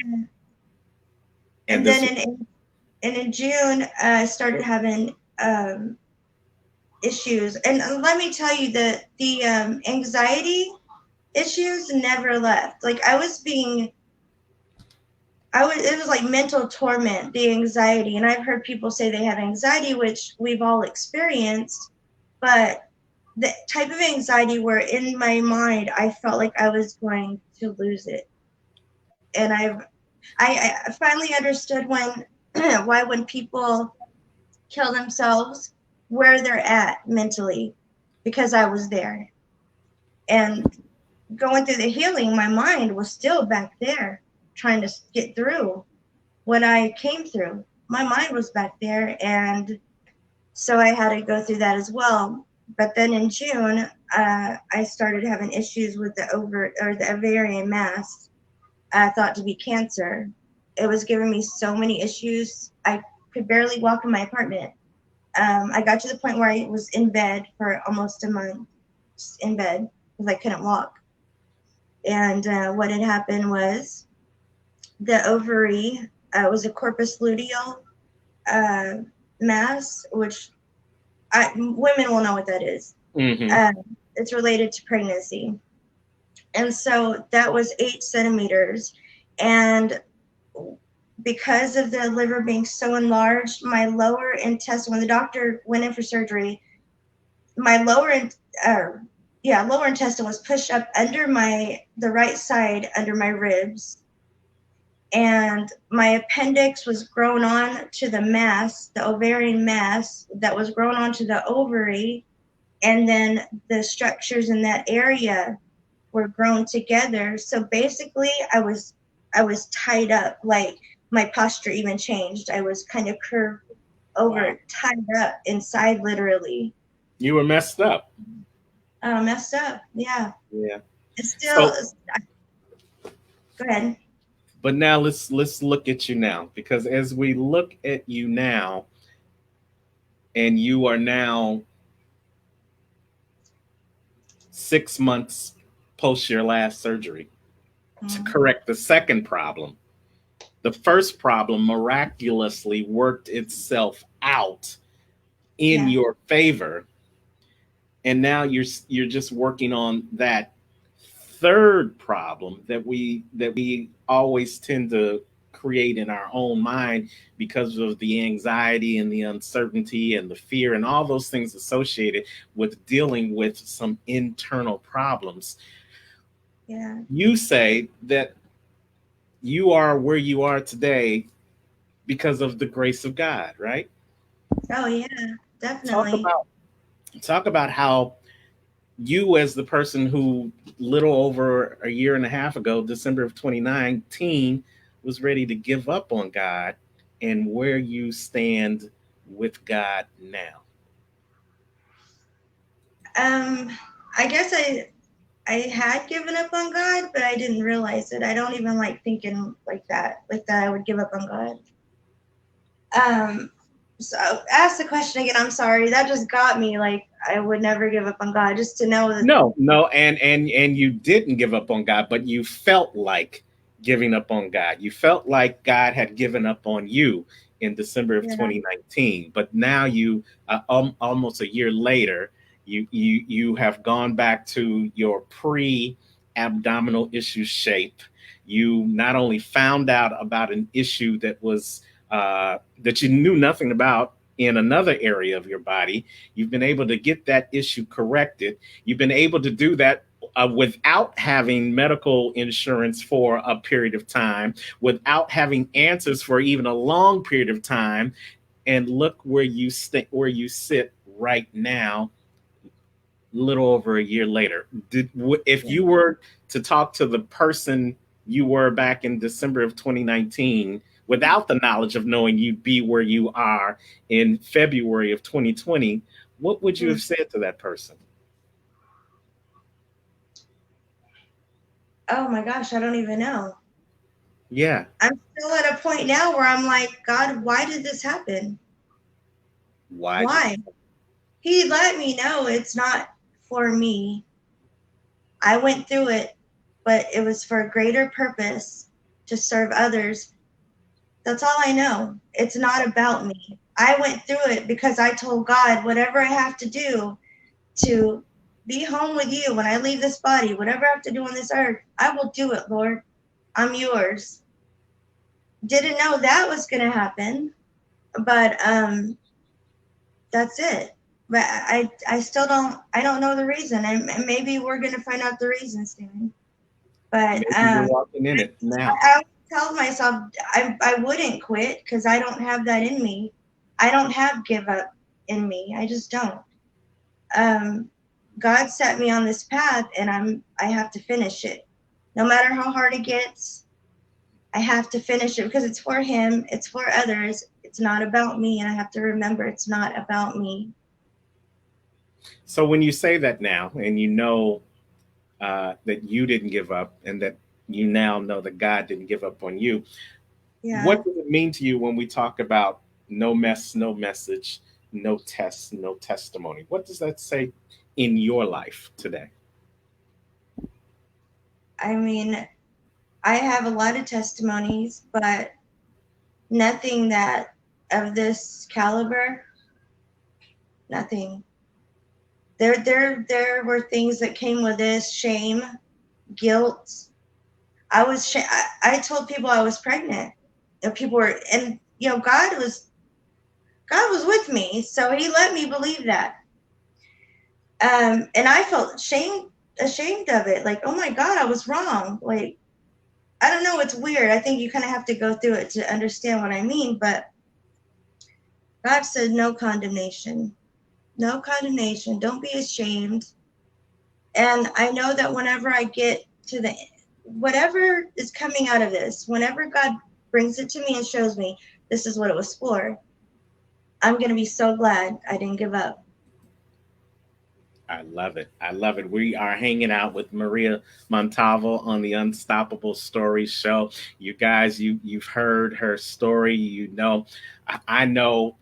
And And this. then in June, I started having issues. And let me tell you that the anxiety issues never left. Like, it was like mental torment, the anxiety. And I've heard people say they have anxiety, which we've all experienced, but the type of anxiety where in my mind I felt like I was going to lose it. And I finally understood when why when people kill themselves, where they're at mentally, because I was there. And going through the healing, my mind was still back there trying to get through what I came through. My mind was back there, and so I had to go through that as well. But then in June, I started having issues with the ovarian mass, thought to be cancer. It was giving me so many issues. I could barely walk in my apartment. I got to the point where I was in bed for almost a month, just in bed because I couldn't walk. And what had happened was the ovary was a corpus luteal uh, mass, which women will know what that is. Mm-hmm. Uh, it's related to pregnancy. And so that was 8 centimeters. And because of the liver being so enlarged, my lower intestine, when the doctor went in for surgery, my uh, lower intestine was pushed up under the right side under my ribs, and my appendix was grown on to the mass, the ovarian mass that was grown onto the ovary, and then the structures in that area were grown together. So basically, I was tied up. Like my posture even changed. I was kind of curved Wow. over, tied up inside, literally. You were messed up. Messed up. Yeah. Yeah. It's still. So, Go ahead. but now let's look at you now, because as we look at you now, and you are now 6 months post your last surgery to Mm, correct the second problem. The first problem miraculously worked itself out in yeah. your favor, and now you're just working on that third problem that we always tend to create in our own mind because of the anxiety and the uncertainty and the fear and all those things associated with dealing with some internal problems. Yeah. You say that you are where you are today because of the grace of God, right? Oh yeah. Talk Definitely. about talk about how you, as the person who little over a year and a half ago, December of 2019, was ready to give up on God, and where you stand with God now. Um, I guess I had given up on God, but I didn't realize it. I don't even like thinking like that I would give up on God. Um, so ask the question again. I'm sorry. That just got me. Like I would never give up on God. Just to know that. No, no, and you didn't give up on God, but you felt like giving up on God. You felt like God had given up on you in December of Yeah. 2019, but now you, almost a year later, you have gone back to your pre-abdominal issue shape. You not only found out about an issue that you knew nothing about in another area of your body. You've been able to get that issue corrected. You've been able to do that without having medical insurance for a period of time, without having answers for even a long period of time. And look where you sit right now, little over a year later. If Yeah. you were to talk to the person you were back in December of 2019, without the knowledge of knowing you'd be where you are in February of 2020, what would you Mm. have said to that person? Oh my gosh, I don't even know. Yeah. I'm still at a point now where I'm like, God, why did this happen? Why did Why? He let me know it's not for me. I went through it, but it was for a greater purpose to serve others. That's all I know. It's not about me. I went through it because I told God, whatever I have to do to be home with you when I leave this body, whatever I have to do on this earth, I will do it, Lord. I'm yours. Didn't know that was going to happen, but that's it. But I still don't know the reason, and maybe we're going to find out the reason soon. But Maybe you're walking in it now. I tell myself I wouldn't quit because I don't have that in me. I don't have give up in me. I just don't. Um, God set me on this path, and I have to finish it. No matter how hard it gets, I have to finish it because it's for Him. It's for others. It's not about me, and I have to remember it's not about me. So when you say that now, and you know that you didn't give up, and that you now know that God didn't give up on you, Yeah. what does it mean to you when we talk about no mess, no message, no test, no testimony? What does that say in your life today? I mean, I have a lot of testimonies, but nothing that of this caliber. Nothing. There were things that came with this: shame, guilt. I told people I was pregnant. And people were, and God was with me, so He let me believe that. And I felt ashamed of it. Like, oh my God, I was wrong. Like, I don't know. It's weird. I think you kind of have to go through it to understand what I mean. But God said, no condemnation, no condemnation. Don't be ashamed. And I know that whenever I get to the whatever is coming out of this, whenever God brings it to me and shows me this is what it was for, I'm going to be so glad I didn't give up. I love it. I love it. We are hanging out with Maria Montalvo on the Unstoppable Stories show. You guys, you've heard her story. You know, I know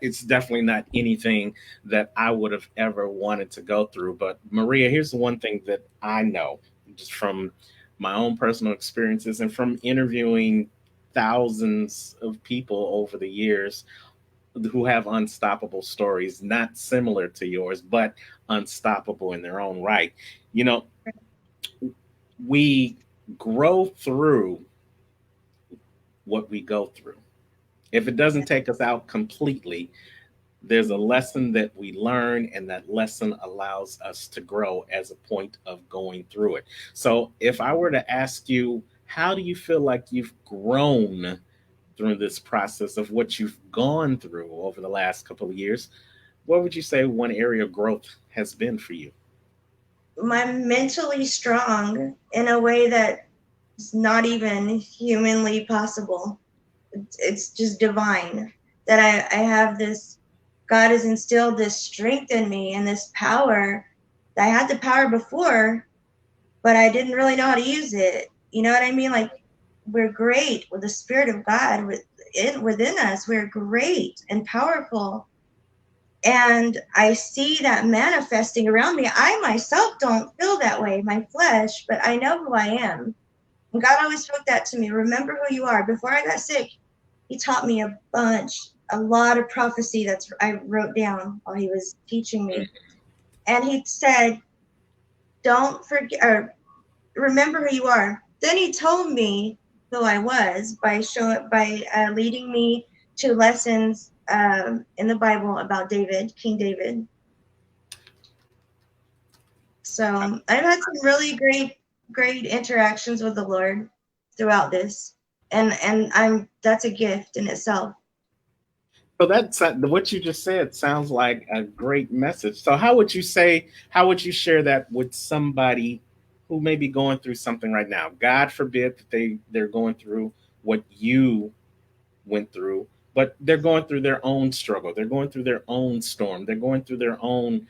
it's definitely not anything that I would have ever wanted to go through. But Maria, here's the one thing that I know just from my own personal experiences and from interviewing thousands of people over the years who have unstoppable stories, not similar to yours, but unstoppable in their own right. You know, we grow through what we go through. If it doesn't take us out completely, there's a lesson that we learn, and that lesson allows us to grow as a point of going through it. So, if I were to ask you, how do you feel like you've grown through this process of what you've gone through over the last couple of years? What would you say one area of growth has been for you? I'm mentally strong in a way that is not even humanly possible. It's just divine that I have this. God has instilled this strength in me and this power. I had the power before, but I didn't really know how to use it. You know what I mean? Like, we're great with the Spirit of God within us. We're great and powerful. And I see that manifesting around me. I myself don't feel that way, my flesh, but I know who I am. And God always spoke that to me. Remember who you are. Before I got sick, He taught me a lot of prophecy that's I wrote down while He was teaching me. And He said, don't forget, or remember who you are. Then He told me who I was by leading me to lessons in the Bible about King David. So I've had some really great interactions with the Lord throughout this, and that's a gift in itself. So that's what you just said sounds like a great message. So how would you say, how would you share that with somebody who may be going through something right now? God forbid that they're going through what you went through, but they're going through their own struggle. They're going through their own storm. They're going through their own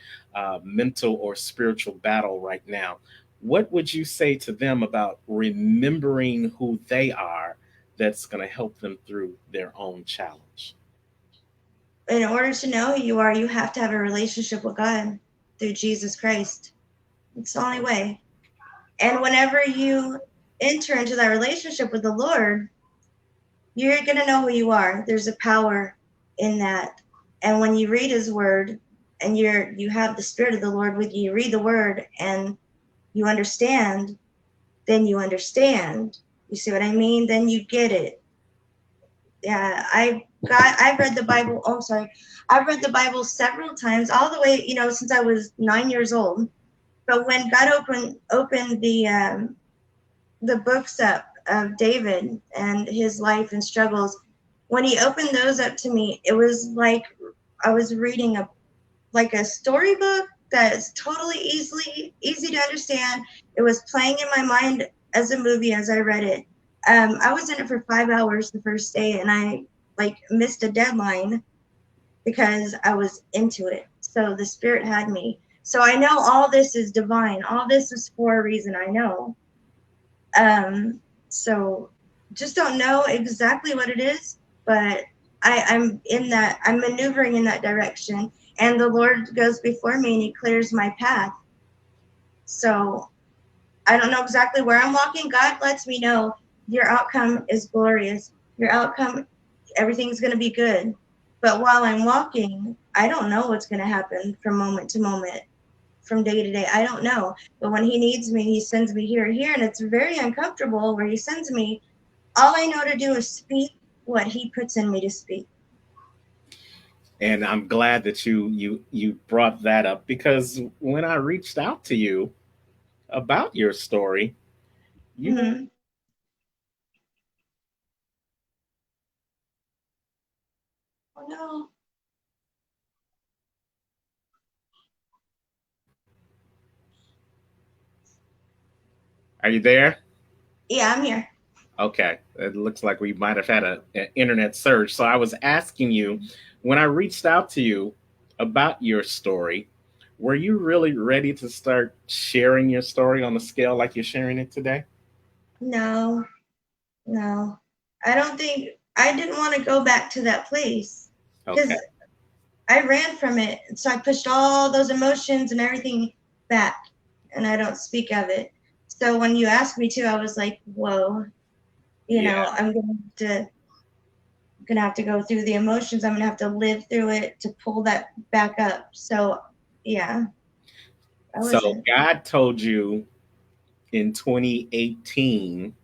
mental or spiritual battle right now. What would you say to them about remembering who they are that's going to help them through their own challenge? In order to know who you are, you have to have a relationship with God through Jesus Christ. It's the only way. And whenever you enter into that relationship with the Lord, you're going to know who you are. There's a power in that. And when you read His word and you have the Spirit of the Lord with you, you read the word and you understand, then you understand. You see what I mean? Then you get it. Yeah, I've read the Bible. Oh, sorry. I've read the Bible several times, all the way, since I was 9 years old. But when God opened the books up of David and his life and struggles. When he opened those up to me, it was like I was reading a storybook that is totally easy to understand. It was playing in my mind as a movie as I read it. I was in it for 5 hours the first day, and I like missed a deadline because I was into it. So the Spirit had me. So I know all this is divine. All this is for a reason. I know. So just don't know exactly what it is, but I'm in that. I'm maneuvering in that direction, and the Lord goes before me and He clears my path. So I don't know exactly where I'm walking. God lets me know your outcome is glorious. Your outcome, everything's going to be good. But while I'm walking, I don't know what's going to happen from moment to moment, from day to day. I don't know. But when He needs me, He sends me here, and it's very uncomfortable where He sends me. All I know to do is speak what He puts in me to speak. And I'm glad that you brought that up, because when I reached out to you about your story, you Mm-hmm. Oh no. are you there? Yeah, I'm here. Okay, it looks like we might have had an internet surge. So I was asking you, when I reached out to you about your story, were you really ready to start sharing your story on the scale like you're sharing it today? No, no. I don't think I didn't want to go back to that place Okay. because I ran from it. So I pushed all those emotions and everything back, and I don't speak of it. So when you asked me to, I was like, whoa, Yeah. gonna have to go through the emotions. I'm gonna have to live through it to pull that back up. So yeah, I So wasn't. God told you in 2018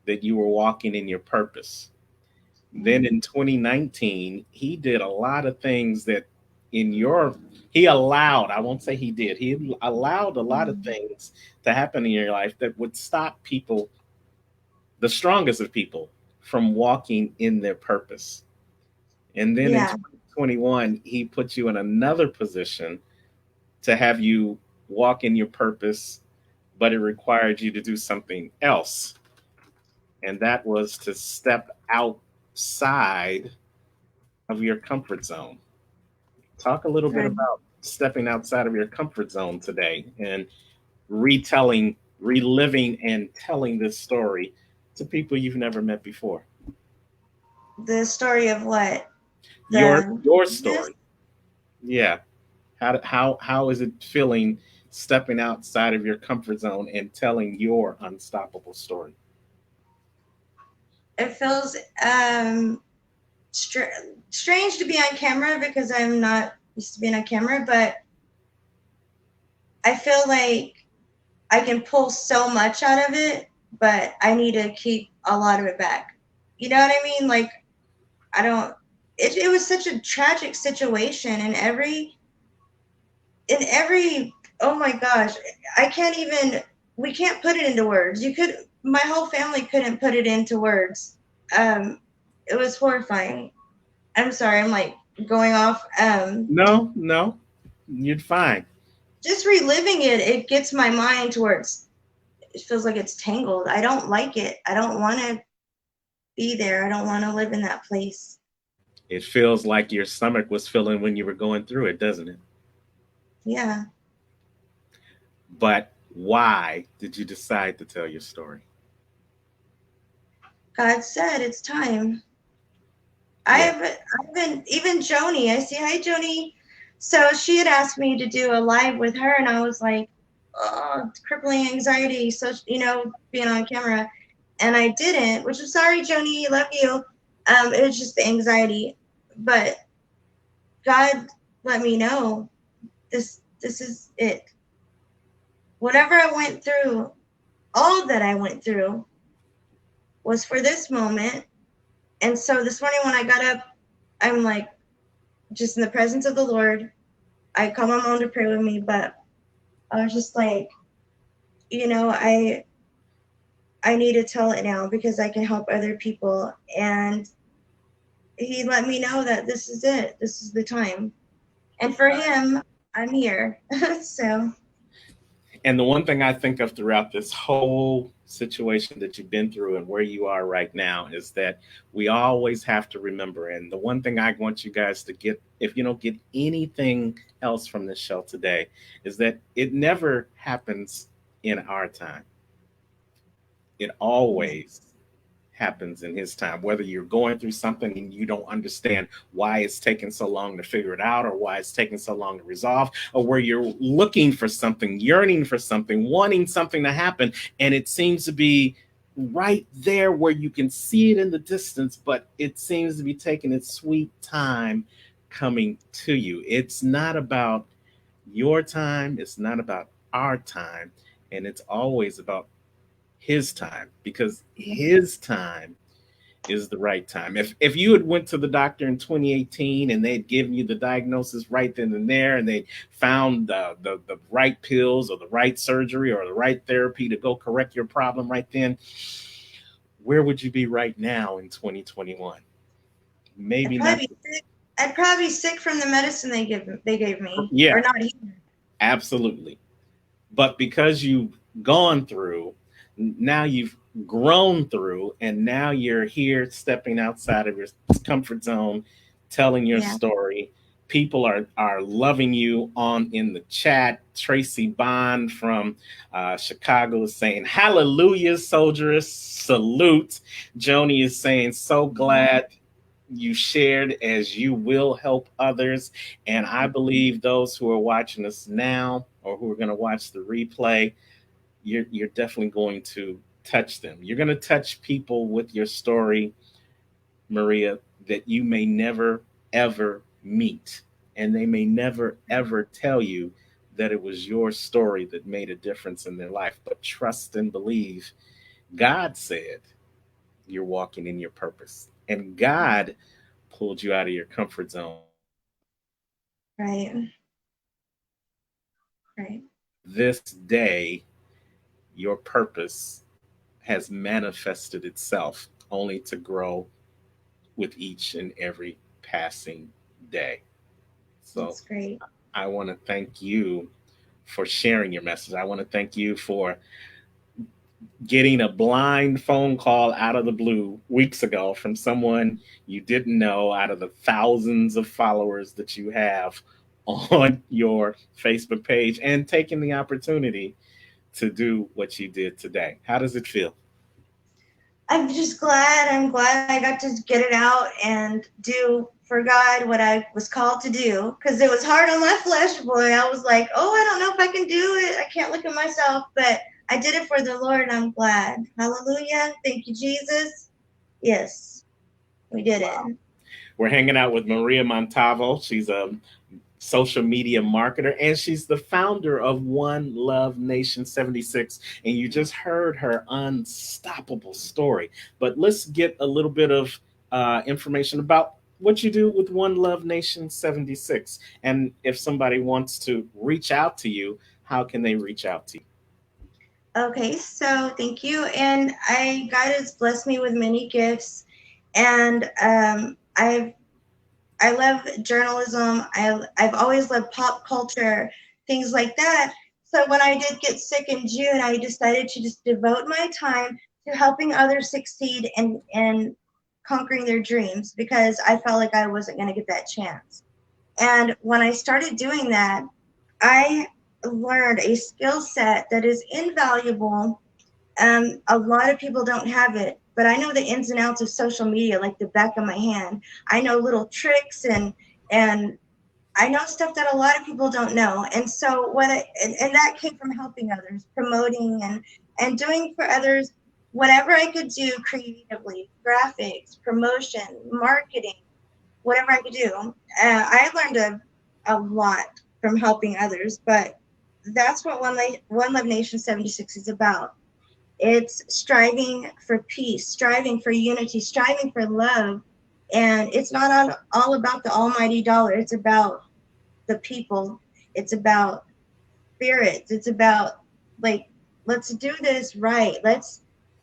that you were walking in your purpose. Then in 2019, he did a lot of things that in your he allowed, I won't say he did, he allowed a lot of Mm-hmm. things to happen in your life that would stop people, the strongest of people, from walking in their purpose. And then in Yeah, 2021, he put you in another position to have you walk in your purpose, but it required you to do something else. And that was to step outside of your comfort zone. Talk a little bit right. about stepping outside of your comfort zone today and retelling, reliving, and telling this story to people you've never met before. The story of what the Your this story. Yeah. How is it feeling stepping outside of your comfort zone and telling your unstoppable story? it feels str- strange to be on camera because I'm not used to being on camera, but I feel like I can pull so much out of it, but I need to keep a lot of it back. You know what I mean? Like I don't. It was such a tragic situation, and every oh my gosh, I can't even. We can't put it into words. You could. My whole family couldn't put it into words. Um, it was horrifying. I'm sorry. I'm like going off. No, no, you're fine. Just reliving it, it gets my mind towards. It feels like it's tangled. I don't like it. I don't want to be there. I don't want to live in that place. It feels like your stomach was feeling when you were going through it, doesn't it? Yeah. But why did you decide to tell your story? God said it's time. Yeah. I've been even Joni. I see. Hi, Joni. So she had asked me to do a live with her, and I was like, oh, crippling anxiety. So being on camera, and I didn't. Which is sorry, Joni. Love you. It was just the anxiety, but God let me know this is it. Whatever I went through, all that I went through was for this moment. And so this morning when I got up, I'm like just in the presence of the Lord. I called my mom to pray with me, but I was just like, I I need to tell it now because I can help other people. And he let me know that this is it. This is the time. And for him, I'm here. So, And the one thing I think of throughout this whole situation that you've been through and where you are right now is that we always have to remember. And the one thing I want you guys to get, if you don't get anything else from this show today, is that it never happens in our time. It yeah, always happens in his time, whether you're going through something and you don't understand why it's taking so long to figure it out or why it's taking so long to resolve, or where you're looking for something, yearning for something, wanting something to happen, and it seems to be right there where you can see it in the distance, but it seems to be taking its sweet time coming to you. It's not about your time, it's not about our time, and it's always about his time, because yeah, his time is the right time. If you had went to the doctor in 2018 and they'd given you the diagnosis right then and there, and they found the right pills or the right surgery or the right therapy to go correct your problem right then, where would you be right now in 2021? I'd Maybe not. probably be sick. I'd probably be sick from the medicine they gave me, or Yeah, not even. absolutely. But because you've gone through, now you've grown through, and now you're here stepping outside of your comfort zone, telling your Yeah. story. People are loving you on in the chat. Tracy Bond from Chicago is saying, "Hallelujah, soldiers, salute." Joni is saying, "So glad you shared, as you will help others." And I believe those who are watching us now or who are going to watch the replay, you're definitely going to touch them. You're going to touch people with your story, Maria, that you may never ever meet. And they may never ever tell you that it was your story that made a difference in their life. But trust and believe. God said you're walking in your purpose. And God pulled you out of your comfort zone. Right. Right. This day, your purpose has manifested itself only to grow with each and every passing day. So That's great. I want to thank you for sharing your message. I want to thank you for getting a blind phone call out of the blue weeks ago from someone you didn't know, out of the thousands of followers that you have on your Facebook page, and taking the opportunity to do what you did today. How does it feel? I'm just glad. I'm glad I got to get it out and do for God what I was called to do. Because it was hard on my flesh, boy. I was like, oh, I don't know if I can do it. I can't look at myself. But I did it for the Lord, and I'm glad. Hallelujah. Thank you, Jesus. Yes, we did it. We're hanging out with Maria Montalvo. She's a social media marketer, and she's the founder of One Love Nation 76. And you just heard her unstoppable story. But let's get a little bit of information about what you do with One Love Nation 76. And if somebody wants to reach out to you, how can they reach out to you? Okay, so thank you. And God has blessed me with many gifts. And I love journalism. I've always loved pop culture, things like that. So when I did get sick in June, I decided to just devote my time to helping others succeed and conquering their dreams, because I felt like I wasn't going to get that chance. And when I started doing that, I learned a skill set that is invaluable. A lot of people don't have it, but I know the ins and outs of social media like the back of my hand. I know little tricks, and I know stuff that a lot of people don't know. And so and that came from helping others, promoting and doing for others whatever I could do creatively, graphics, promotion, marketing, whatever I could do. I learned a lot from helping others, but that's what One Love Nation 76 is about. It's striving for peace, striving for unity, striving for love. And it's not all about the almighty dollar. It's about the people. It's about spirits. It's about, like, let's do this right.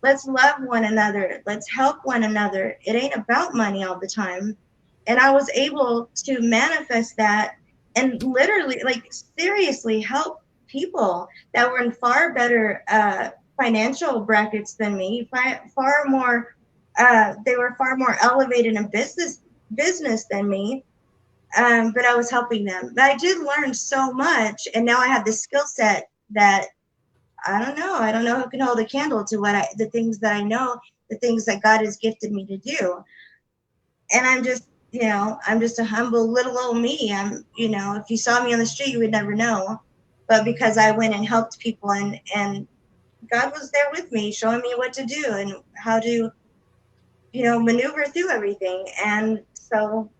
let's love one another. Let's help one another. It ain't about money all the time. And I was able to manifest that and literally, like, seriously help people that were in far better financial brackets than me, far more. They were far more elevated in business than me, but I was helping them. But I did learn so much, and now I have this skill set that I don't know. I don't know who can hold a candle to the things that I know, the things that God has gifted me to do. And I'm just, I'm just a humble little old me. If you saw me on the street, you would never know. But because I went and helped people, and God was there with me, showing me what to do and how to, maneuver through everything. And so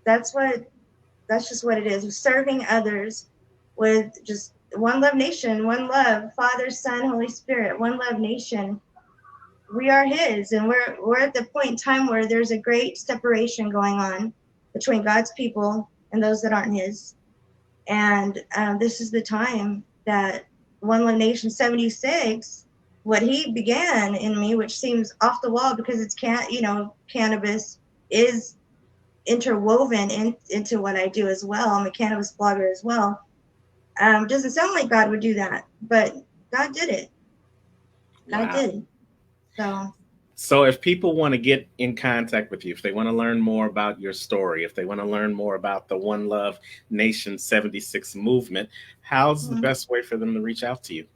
that's what that's just what it is. Serving others with just one love nation, one love, Father, Son, Holy Spirit, one love nation. We are his, and we're at the point in time where there's a great separation going on between God's people and those that aren't his. And this is the time that One Love Nation 76, what he began in me, which seems off the wall because cannabis is interwoven into what I do as well. I'm a cannabis blogger as well. Doesn't sound like God would do that, but God did it. God Wow. did. So So, if people want to get in contact with you, if they want to learn more about your story, if they want to learn more about the One Love Nation 76 movement, how's the mhm. best way for them to reach out to you?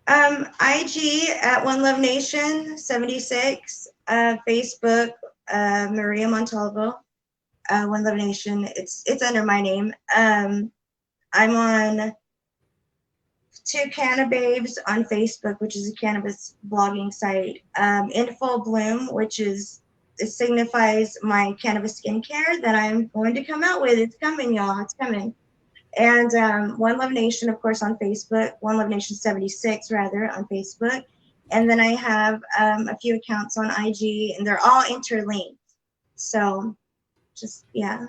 IG at One Love Nation 76, Facebook, Maria Montalvo, One Love Nation. It's under my name. I'm on Two Cannababes on Facebook, which is a cannabis blogging site. In Full Bloom, which it signifies my cannabis skincare that I'm going to come out with. It's coming, y'all. It's coming. And One Love Nation, of course, on Facebook. One Love Nation 76, rather, on Facebook. And then I have a few accounts on IG, and they're all interlinked. So just, yeah.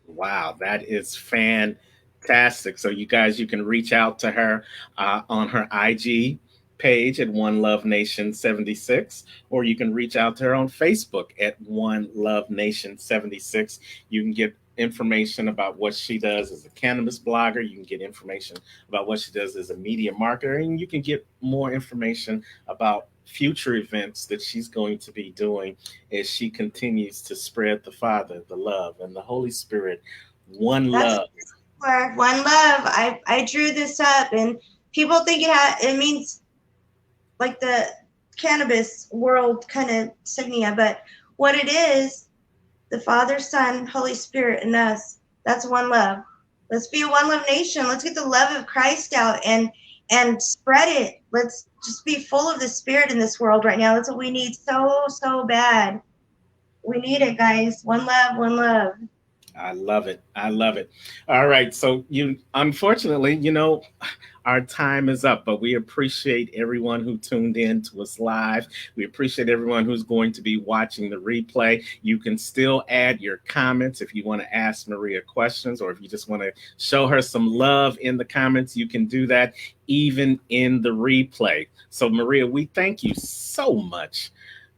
Wow, that is fantastic. So, you guys, you can reach out to her on her IG page at One Love Nation 76, or you can reach out to her on Facebook at One Love Nation 76. You can get information about what she does as a cannabis blogger. You can get information about what she does as a media marketer, and you can get more information about future events that she's going to be doing as she continues to spread the Father, the love, and the Holy Spirit. One That's love. for One Love. I drew this up, and people think it means like the cannabis world kind of insignia, but what it is, the Father, Son, Holy Spirit, and us. That's one love. Let's be a one love nation. Let's get the love of Christ out and spread it. Let's just be full of the Spirit in this world right now. That's what we need so bad. We need it, guys. One love, one love. I love it. I love it. All right. So, unfortunately, our time is up, but we appreciate everyone who tuned in to us live. We appreciate everyone who's going to be watching the replay. You can still add your comments if you want to ask Maria questions, or if you just want to show her some love in the comments, you can do that even in the replay. So, Maria, we thank you so much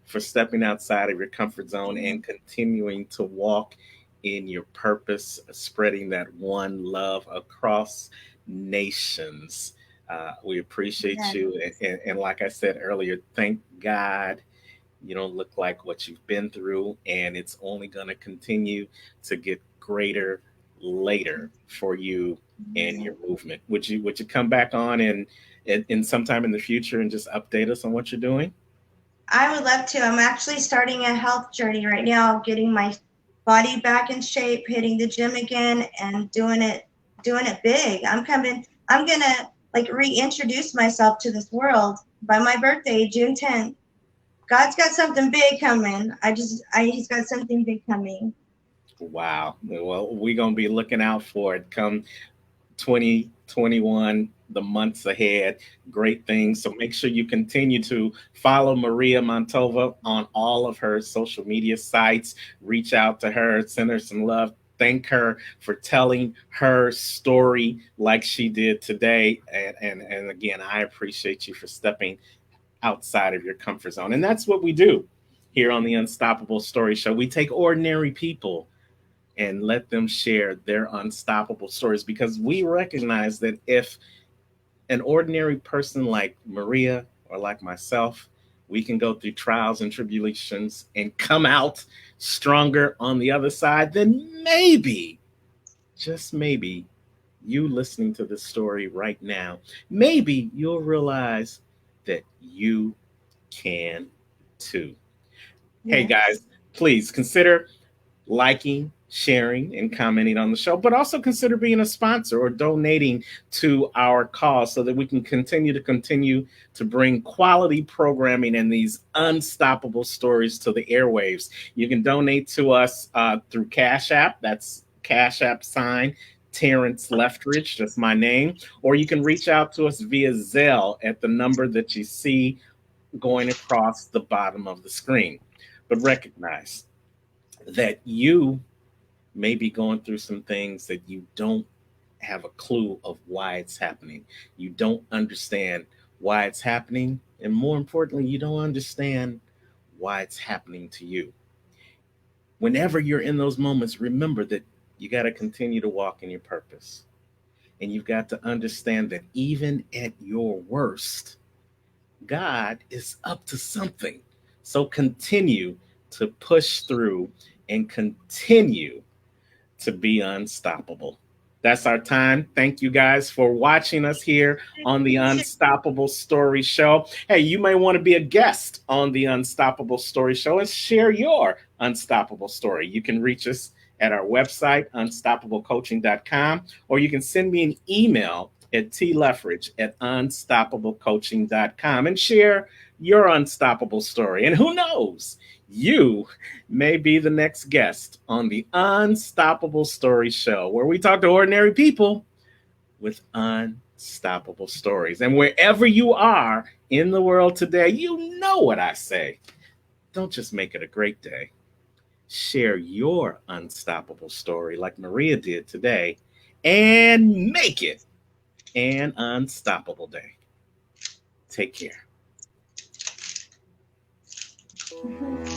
for stepping outside of your comfort zone and continuing to walk in your purpose, spreading that one love across nations. We appreciate Yes. you. And like I said earlier, thank God you don't look like what you've been through, and it's only going to continue to get greater later for you and your movement. Would you come back on in sometime in the future and just update us on what you're doing? I would love to. I'm actually starting a health journey right now, getting my body back in shape, hitting the gym again, and doing it big. I'm gonna like reintroduce myself to this world by my birthday, June 10th. God's got something big coming. He's got something big coming. Wow. Well, we're going to be looking out for it come 2021, the months ahead. Great things. So make sure you continue to follow Maria Montova on all of her social media sites. Reach out to her, send her some love. Thank her for telling her story like she did today. And again, I appreciate you for stepping outside of your comfort zone. And that's what we do here on the Unstoppable Story Show. We take ordinary people and let them share their unstoppable stories, because we recognize that if an ordinary person like Maria or like myself, we can go through trials and tribulations and come out stronger on the other side, then maybe, just maybe, you listening to this story right now, maybe you'll realize that you can too. Hey Yes. guys, please consider liking, sharing, and commenting on the show, but also consider being a sponsor or donating to our cause so that we can continue to bring quality programming and these unstoppable stories to the airwaves. You can donate to us through Cash App. That's Cash App sign Terrence Leftridge, that's my name. Or you can reach out to us via Zelle at the number that you see going across the bottom of the screen. But recognize that you may be going through some things that you don't have a clue of why it's happening. You don't understand why it's happening. And more importantly, you don't understand why it's happening to you. Whenever you're in those moments, remember that you got to continue to walk in your purpose. And you've got to understand that even at your worst, God is up to something. So continue to push through and continue to be unstoppable. That's our time. Thank you guys for watching us here on the Unstoppable Story Show. Hey, you may want to be a guest on the Unstoppable Story Show and share your unstoppable story. You can reach us at our website, unstoppablecoaching.com, or you can send me an email at tleffridge at unstoppablecoaching.com and share your unstoppable story. And who knows, you may be the next guest on the Unstoppable Story Show, where we talk to ordinary people with unstoppable stories. And wherever you are in the world today, you know what I say. Don't just make it a great day. Share your unstoppable story like Maria did today and make it an unstoppable day. Take care. Mhm.